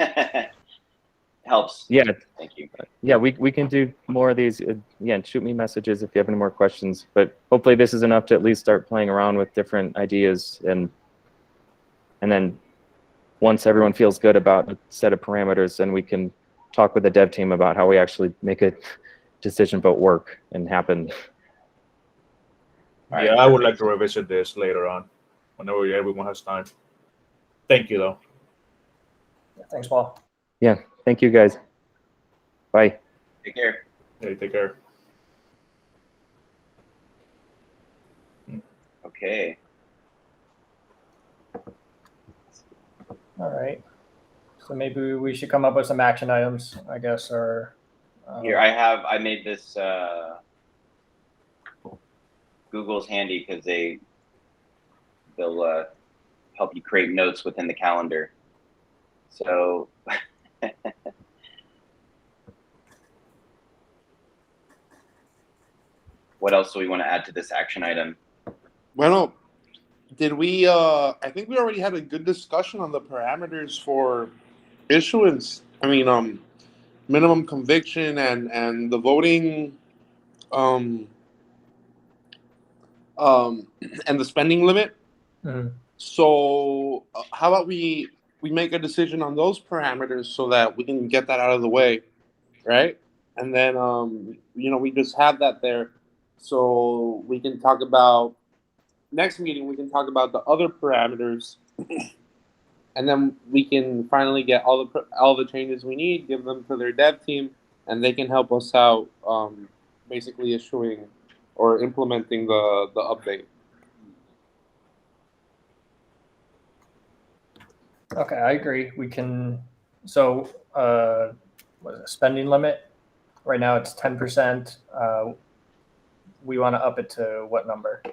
helps. Yeah. Thank you. Yeah, we can do more of these. Yeah, shoot me messages if you have any more questions. But hopefully this is enough to at least start playing around with different ideas. And then once everyone feels good about a set of parameters, then we can talk with the dev team about how we actually make a decision about work and happen. Yeah, I would like to revisit this later on, whenever everyone has time. Thank you, though. Thanks, Paul. Yeah, thank you, guys. Bye. Take care. Hey, take care. Okay. All right. So maybe we should come up with some action items, I guess, or Here, I made this Google's handy because they'll help you create notes within the calendar. So what else do we want to add to this action item? Well, did we? I think we already had a good discussion on the parameters for issuance. I mean, minimum conviction and the voting, um, um, and the spending limit. Mhm. So how about we make a decision on those parameters so that we can get that out of the way, right? And then we just have that there, so we can talk about next meeting. We can talk about the other parameters, and then we can finally get all the changes we need, give them to their dev team, and they can help us out, basically issuing or implementing the update. Okay, I agree. We can. So, what is it, spending limit? Right now it's 10%. We want to up it to what number?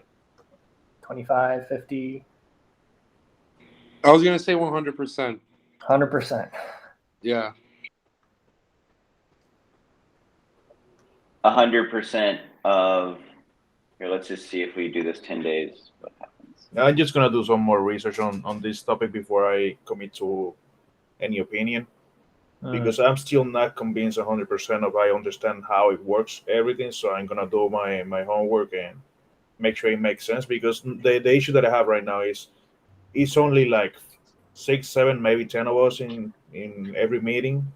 25, 50, I was gonna say 100%. 100%. Yeah. 100% of here. Let's just see if we do this 10 days. What happens? I'm just gonna do some more research on this topic before I commit to any opinion, because I'm still not convinced 100% of I understand how it works, everything. So I'm gonna do my homework and make sure it makes sense. Because the issue that I have right now is it's only like 6, 7, maybe 10 of us in every meeting,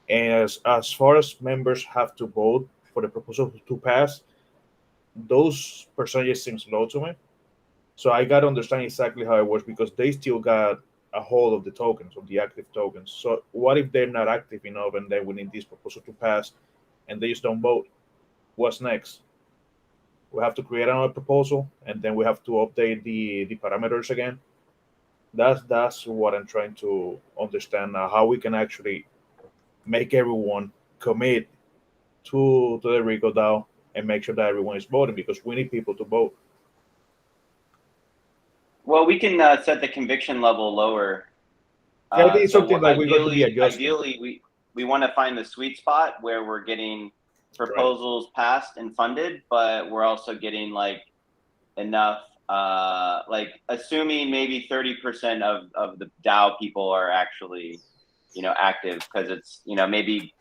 and as far as members have to vote for the proposal to pass, those percentages seems low to me. So I got to understand exactly how it works, because they still got a hold of the tokens, of the active tokens. So what if they're not active enough and then we need this proposal to pass and they just don't vote? What's next? We have to create another proposal and then we have to update the parameters again. That's what I'm trying to understand now, how we can actually make everyone commit to the Rico DAO and make sure that everyone is voting, because we need people to vote. Well, we can set the conviction level lower. I think it's something that we're going to be adjusting. Ideally, we want to find the sweet spot where we're getting proposals passed and funded, but we're also getting like enough, like assuming maybe 30% of the DAO people are actually, active, because it's, maybe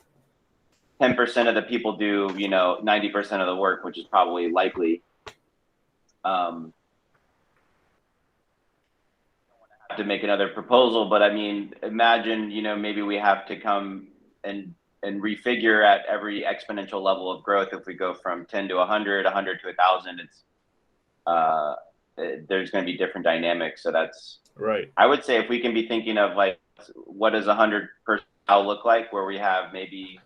10% of the people do, 90% of the work, which is probably likely. To make another proposal, but I mean, imagine, maybe we have to come and refigure at every exponential level of growth. If we go from 10 to 100, 100 to 1,000, there's going to be different dynamics. So that's right. I would say if we can be thinking of like, what does 100% look like, where we have maybe,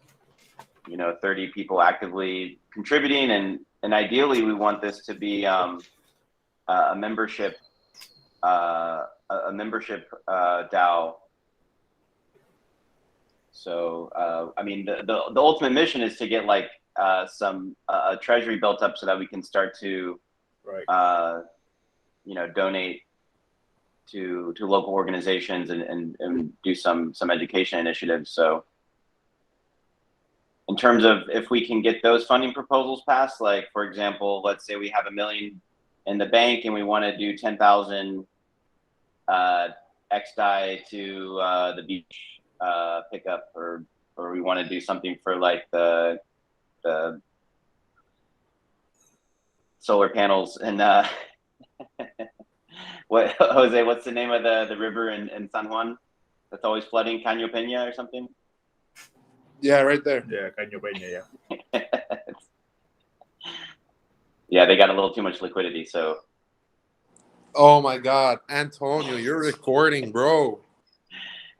30 people actively contributing, and ideally we want this to be a membership DAO. So I mean, the ultimate mission is to get like some treasury built up so that we can start to donate to local organizations and do some education initiatives. So in terms of if we can get those funding proposals passed, like for example, let's say we have $1 million in the bank and we want to do 10,000 XDAI to the beach pickup, or we want to do something for like the solar panels and what, Jose, what's the name of the river in San Juan that's always flooding? Caño Peña or something? Yeah, right there. Yeah, Caño Peña, yeah. Yeah, they got a little too much liquidity, so. Oh my God, Antonio, you're recording, bro.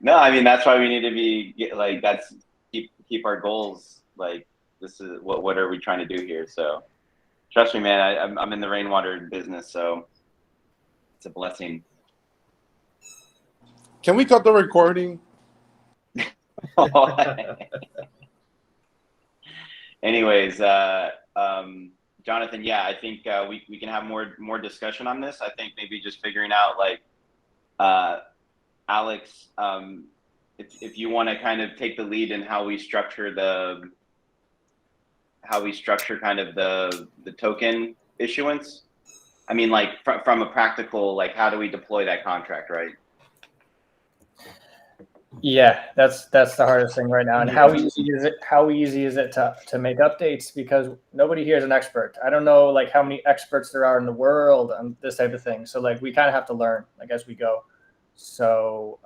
No, I mean, that's why we need to be like, that's keep our goals. Like, this is what are we trying to do here? So trust me, man, I'm in the rainwater business, so it's a blessing. Can we cut the recording? Anyways, Jonathan, yeah, I think we can have more discussion on this. I think maybe just figuring out like, Alex, if you want to kind of take the lead in how we structure kind of the token issuance, I mean, like from a practical, like how do we deploy that contract, right? Yeah, that's the hardest thing right now. And Yeah. how easy is it to make updates? Because nobody here is an expert. I don't know like how many experts there are in the world on this type of thing. So like we kind of have to learn like as we go. So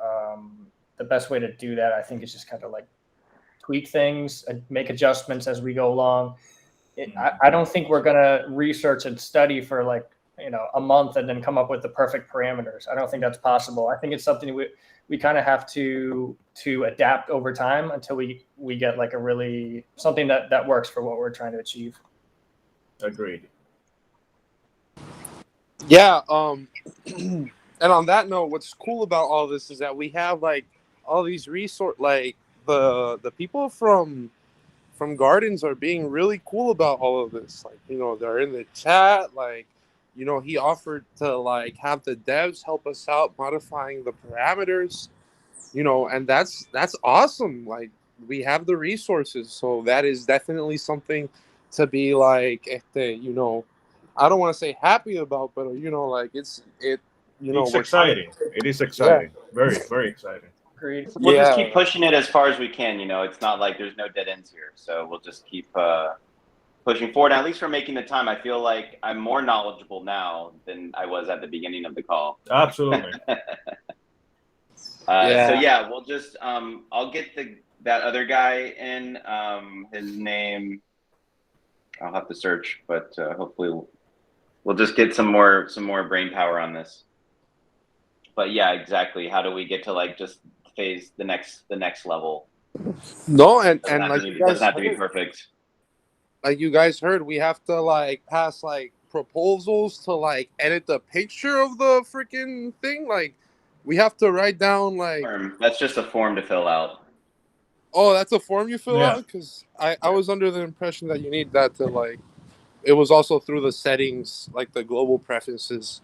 the best way to do that, I think, is just kind of like tweak things and make adjustments as we go along. I don't think we're gonna research and study for like a month and then come up with the perfect parameters. I don't think that's possible. I think it's something we kind of have to adapt over time until we get like a really something that works for what we're trying to achieve. Agreed. Yeah. And on that note, what's cool about all this is that we have like all these like the people from Gardens are being really cool about all of this. Like, they're in the chat. Like, he offered to like have the devs help us out modifying the parameters. And that's awesome. Like, we have the resources, so that is definitely something to be like, I don't want to say happy about, but like it's exciting. It is exciting. Yeah. Very, very exciting. Agreed. We'll just keep pushing it as far as we can. It's not like there's no dead ends here, so we'll just keep pushing forward. At least we're making the time. I feel like I'm more knowledgeable now than I was at the beginning of the call. Absolutely. So yeah, we'll just I'll get that other guy in. His name I'll have to search, but hopefully we'll just get some more brain power on this. But yeah, exactly. How do we get to like just phase the next level? No, and like it doesn't have to be perfect. Like you guys heard, we have to like pass like proposals to like edit the picture of the freaking thing. Like, we have to write down like. That's just a form to fill out. Oh, that's a form you fill out? Because I was under the impression that you need that to like. It was also through the settings, like the global preferences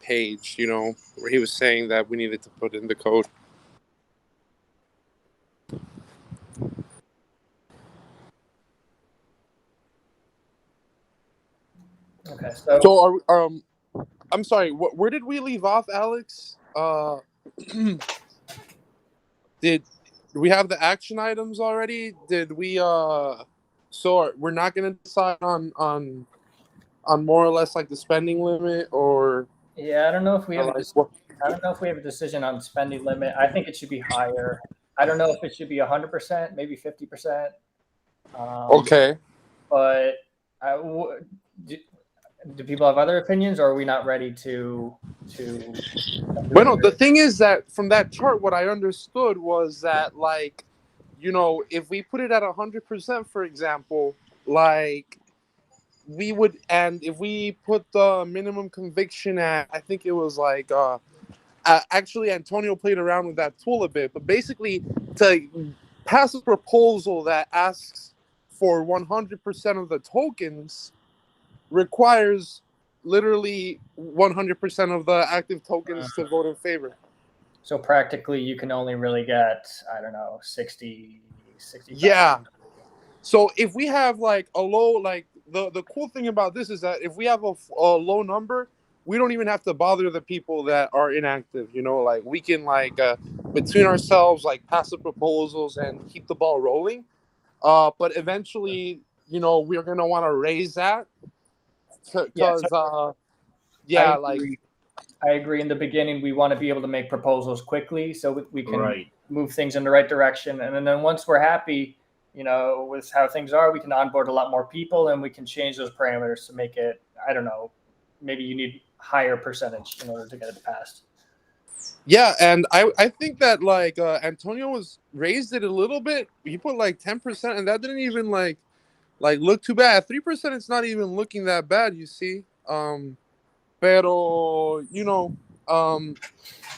page, where he was saying that we needed to put in the code. Okay, so I'm sorry, where did we leave off, Alex? Did we have the action items already? Did we so we're not going to decide on more or less like the spending limit, or I don't know if we have I don't know if we have a decision on spending limit. I think it should be higher. I don't know if it should be 100%, maybe 50%. Okay. But do people have other opinions, or are we not ready to? Well, the thing is that from that chart, what I understood was that, like, if we put it at 100%, for example, like we would, and if we put the minimum conviction at, I think it was like, actually, Antonio played around with that tool a bit, but basically to pass a proposal that asks for 100% of the tokens requires literally 100% of the active tokens to vote in favor. So practically, you can only really get, I don't know, 60. Yeah. So if we have like a low, like the cool thing about this is that if we have a low number, we don't even have to bother the people that are inactive. Like we can like between ourselves like pass the proposals and keep the ball rolling. But eventually, we're gonna want to raise that. Because I agree. In the beginning, we want to be able to make proposals quickly so we can move things in the right direction, and then once we're happy, with how things are, we can onboard a lot more people, and we can change those parameters to make it. I don't know, maybe you need higher percentage in order to get it passed. Yeah, and I think that like Antonio was raised it a little bit. He put like 10%, and that didn't even like look too bad. 3%, it's not even looking that bad, you see. Pero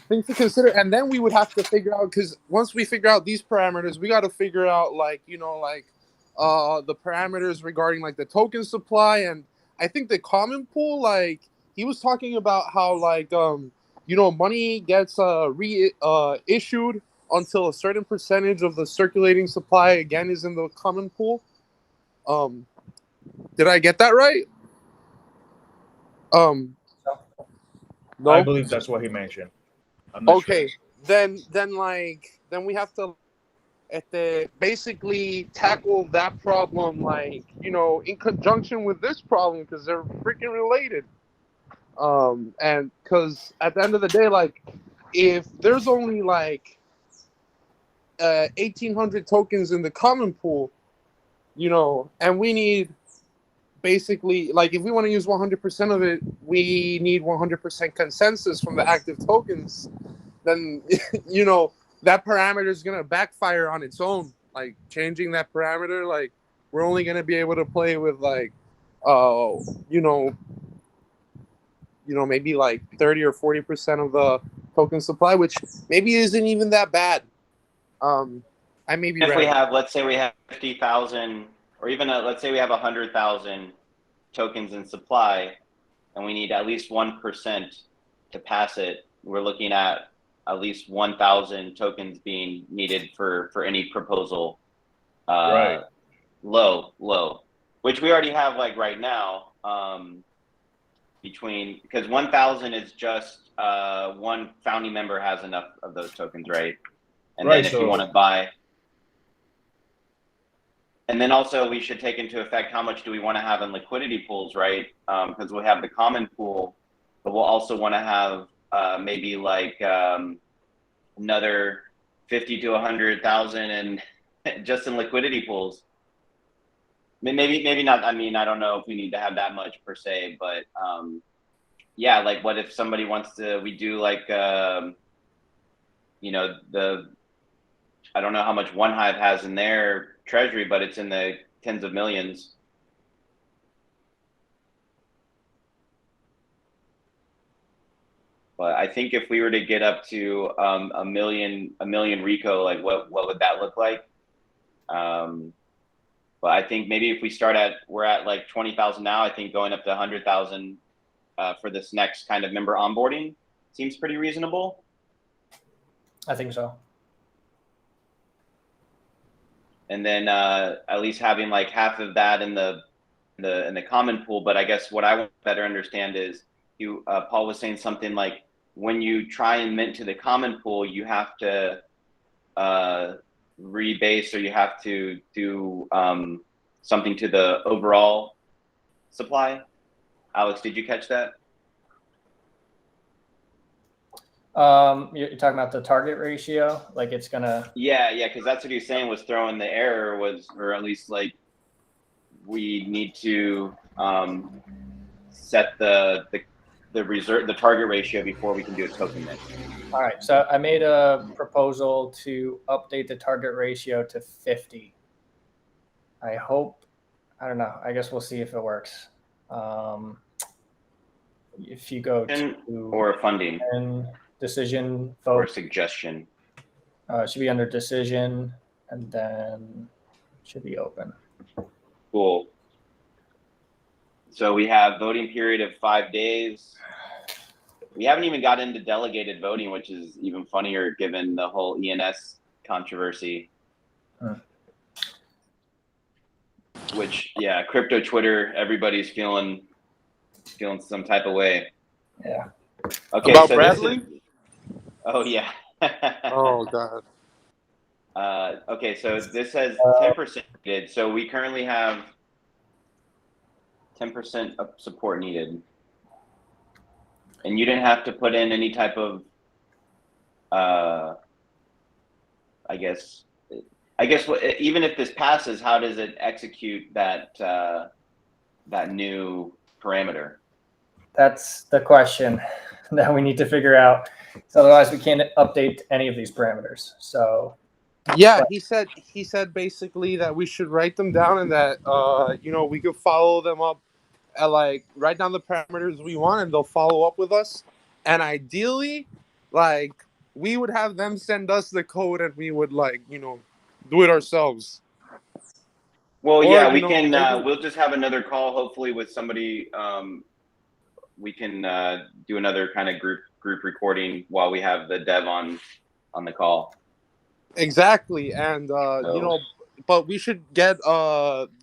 things to consider, and then we would have to figure out, because once we figure out these parameters, we got to figure out like the parameters regarding like the token supply, and I think the common pool, like he was talking about how like money gets issued until a certain percentage of the circulating supply again is in the common pool. Did I get that right? No. I believe that's what he mentioned. I'm not Okay, sure. then we have to basically tackle that problem, like, in conjunction with this problem, because they're freaking related. And because at the end of the day, like, if there's only like 1,800 tokens in the common pool, and we need basically, like, if we want to use 100% of it, we need 100% consensus from the active tokens. Then that parameter is going to backfire on its own. Like, changing that parameter, like, we're only going to be able to play with, like, maybe like 30 or 40% of the token supply, which maybe isn't even that bad. I may be If we right. have, let's say we have 50,000, or even let's say we have 100,000 tokens in supply, and we need at least 1% to pass it, we're looking at least 1,000 tokens being needed for any proposal. Right. Low, which we already have, like, right now. Because 1,000 is just one founding member has enough of those tokens, right? And Right, then if you want to buy, and then also we should take into effect how much do we want to have in liquidity pools, right? Because we'll have the common pool, but we'll also want to have maybe like another 50 to 100,000 and just in liquidity pools. Maybe not. I mean, I don't know if we need to have that much per se, but yeah, like, what if somebody wants to? We do like I don't know how much One Hive has in their treasury, but it's in the tens of millions. But I think if we were to get up to a million Rico, like, what would that look like? But I think maybe if we're at like 20,000 now, I think going up to 100,000 for this next kind of member onboarding seems pretty reasonable. I think so. And then at least having like half of that in the common pool. But I guess what I want to better understand is Paul was saying something like, when you try and mint to the common pool, you have to rebase, or you have to do something to the overall supply. Alex, did you catch that? You're talking about the target ratio, like it's gonna. Yeah, because that's what he's saying was throwing the error was, or at least like we need to set the target ratio before we can do a token mint. All right, so I made a proposal to update the target ratio to 50. I don't know. I guess we'll see if it works. If you go to or funding decision vote or suggestion, should be under decision, and then should be open. Cool. So we have voting period of 5 days. We haven't even got into delegated voting, which is even funnier given the whole ENS controversy. Which, yeah, crypto Twitter, everybody's feeling some type of way. Yeah. Okay. About so Bradley? Oh yeah. Oh god. Okay, so this has 10% needed. So we currently have 10% of support needed. And you didn't have to put in any type of, I guess even if this passes, how does it execute that new parameter? That's the question that we need to figure out. So otherwise, we can't update any of these parameters. So. Yeah, he said basically that we should write them down, and that we could follow them up, and like write down the parameters we want, and they'll follow up with us. And ideally, like, we would have them send us the code, and we would do it ourselves. Well, yeah, we can. We'll just have another call, hopefully, with somebody. We can do another kind of group recording while we have the dev on the call. Exactly, and but we should get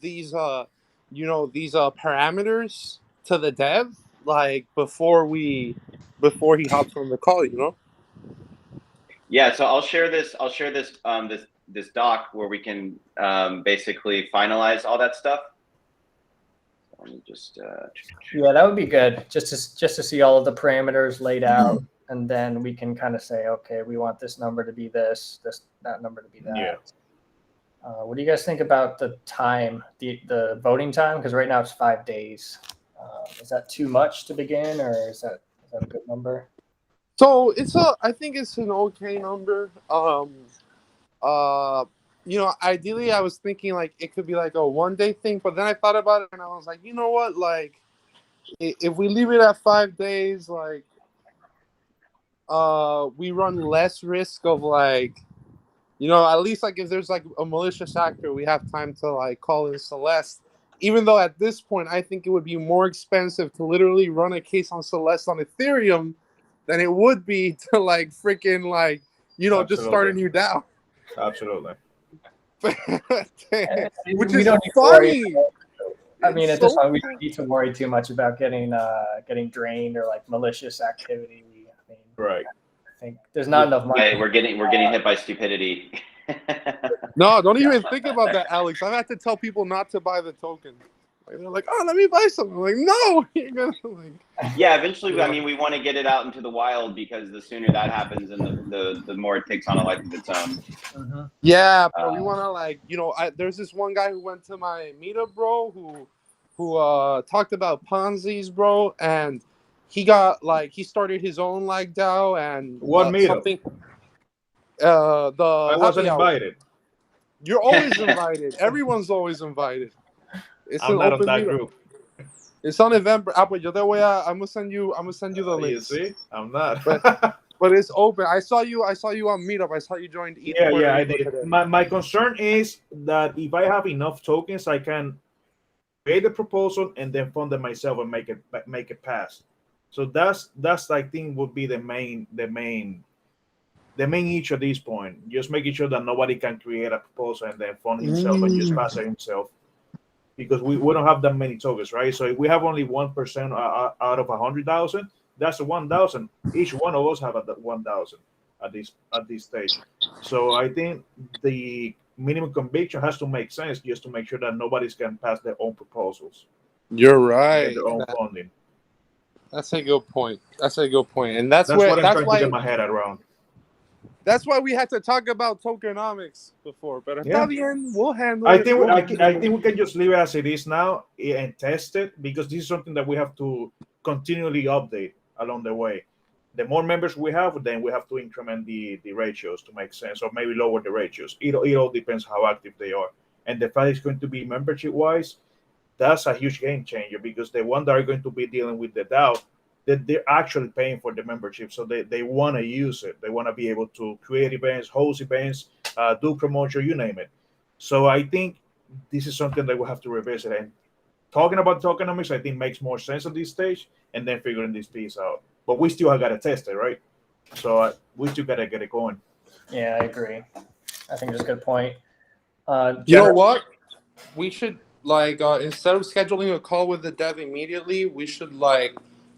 these parameters to the dev, like before he hops on the call, you know? Yeah, so I'll share this this doc where we can basically finalize all that stuff. Let me just Yeah, that would be good. Just to see all of the parameters laid out, and then we can kind of say, okay, we want this number to be this, that number to be that. Yeah. What do you guys think about the time, the voting time? Because right now it's 5 days. Is that too much to begin, or is that a good number? So I think it's an okay number. You know, ideally I was thinking like it could be like a 1-day thing, but then I thought about it and I was like, you know what, like if we leave it at 5 days, like we run less risk of like, you know, at least like if there's like a malicious actor, we have time to like call in Celeste. Even though at this point I think it would be more expensive to literally run a case on Celeste on Ethereum than it would be to like freaking like, you know, just start a new DAO. Absolutely. Which We is don't need to funny. I mean, at So this point, we don't need to worry too much about getting drained or like malicious activity. I mean, Right. I think there's not enough money. we're getting hit by stupidity. No, don't even think about that, Alex. I've had to tell people not to buy the token. Like, they're like, "Oh, let me buy something." I'm like, no, you're gonna like. Yeah, eventually, I mean, we want to get it out into the wild because the sooner that happens, and the more it takes on a life of its own. Mm-hmm. Yeah, but we want to like, you know, there's this one guy who went to my meetup, bro, who talked about Ponzi's, bro, and he got like he started his own like DAO and What meetup? something. The I wasn't happy hour. invited. You're always invited. Everyone's always invited. It's I'm an not open on that meetup. group. It's on November. I'm gonna send you the link. You see, I'm not. But it's open. I saw you on Meetup. I saw you joined. Yeah, I did. My concern is that if I have enough tokens, I can create a proposal and then fund it myself and make it pass. So that's I think would be the main issue at this point. Just making sure that nobody can create a proposal and then fund himself and just pass it himself. Because we don't have that many tokens, right? So if we have only 1% out of 100,000, that's 1,000. Each one of us have 1,000 at this stage. So I think the minimum conviction has to make sense just to make sure that nobody's can pass their own proposals. You're right. Their own funding. That's a good point. And that's what I'm trying why to get my head around. That's why we had to talk about tokenomics before. But at the end, we'll handle I it. think we can just leave it as it is now and test it, because this is something that we have to continually update along the way. The more members we have, then we have to increment the ratios to make sense, or maybe lower the ratios. It all depends how active they are. And the fact it's going to be membership-wise, that's a huge game changer, because the ones that are going to be dealing with the DAO, that they're actually paying for the membership, so they want to use it. They want to be able to create events, host events, do promotion, you name it. So I think this is something that we have to revisit. And talking about tokenomics, I think makes more sense at this stage, and then figuring this piece out. But we still have got to test it, right? So we still got to get it going. Yeah, I agree. I think that's a good point. You know what? We should instead of scheduling a call with the dev immediately, we should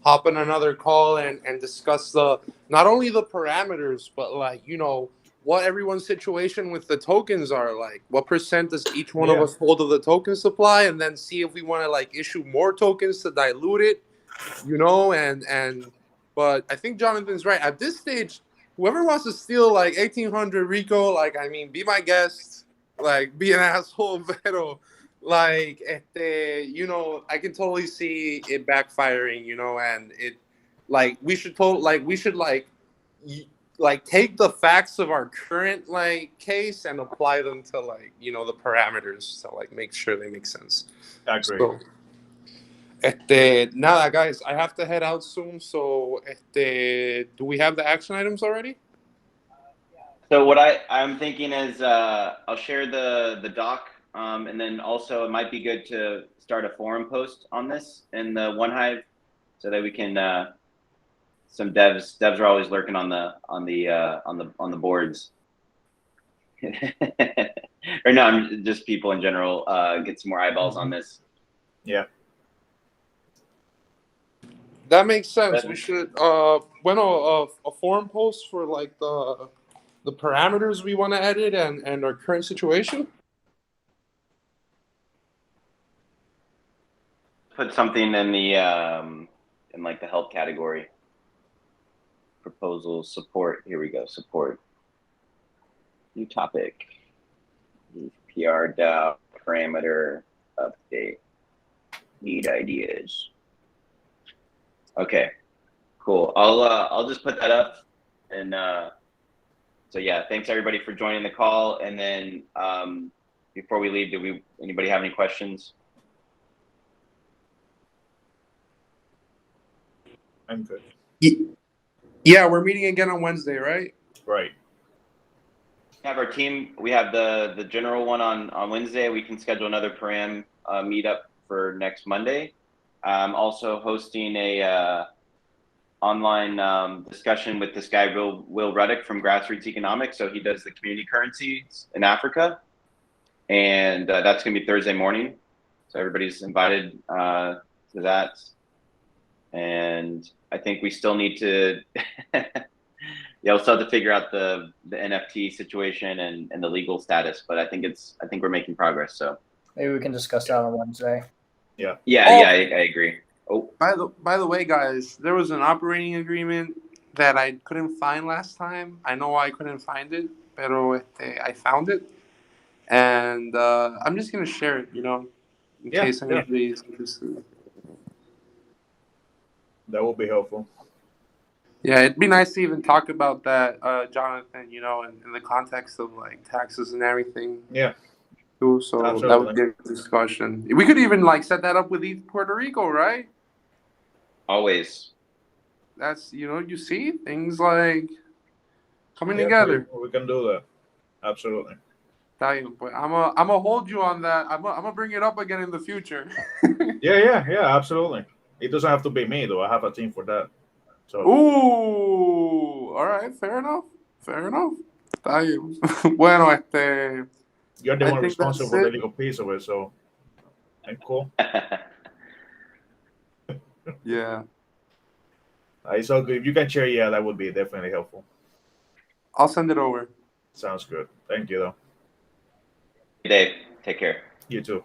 hop on another call and discuss not only the parameters, but what everyone's situation with the tokens are, what percent does each one of us hold of the token supply, and then see if we want to issue more tokens to dilute it, but I think Jonathan's right. At this stage, whoever wants to steal 1,800 Rico, be my guest, be an asshole, pero I can totally see it backfiring, and it we should take the facts of our current case and apply them to the parameters to make sure they make sense. I agree. So, nada, guys, I have to head out soon. So, do we have the action items already? So what I'm thinking is I'll share the doc, and then also it might be good to start a forum post on this in the OneHive, so that we can. Some devs are always lurking on the boards. Or no, just people in general get some more eyeballs on this. Yeah. That makes sense. That- We should a forum post for like the parameters we want to edit and our current situation. Put something in the in like the help category. Proposals, support. Here we go. Support. New topic. PR DAO parameter update. Need ideas. Okay, cool. I'll just put that up, and so yeah, thanks everybody for joining the call. And then before we leave, anybody have any questions? I'm good. Yeah, we're meeting again on Wednesday, right? Right. We have our team. We have the general one on Wednesday. We can schedule another param meetup for next Monday. Also hosting a online discussion with this guy Will Ruddick from Grassroots Economics. So he does the community currencies in Africa, and that's gonna be Thursday morning. So everybody's invited to that. And I think we still need to we'll still have to figure out the NFT situation and the legal status, but I think we're making progress. So Maybe we can discuss that on Wednesday. yeah, Oh. yeah, I agree. Oh, By the way, guys, there was an operating agreement that I couldn't find last time. I know why I couldn't find it, pero I found it, and I'm just gonna share it, in case anybody is interested. That will be helpful. Yeah, it'd be nice to even talk about that, Jonathan, in the context of like taxes and everything. Yeah. Too, so Absolutely. that would be a discussion. We could even like set that up with East Puerto Rico, right? always. That's you see things like coming together. We can do that. Absolutely. But I'm gonna hold you on that. I'm gonna bring it up again in the future. Yeah, absolutely. It doesn't have to be me though. I have a team for that. So Ooh, all right, fair enough. Bueno, you're the I one think responsible that's for the it. legal piece of it, so I'm cool. Yeah, So if you can share, that would be definitely helpful. I'll send it over. Sounds good. Thank you though. Dave, take care. You too.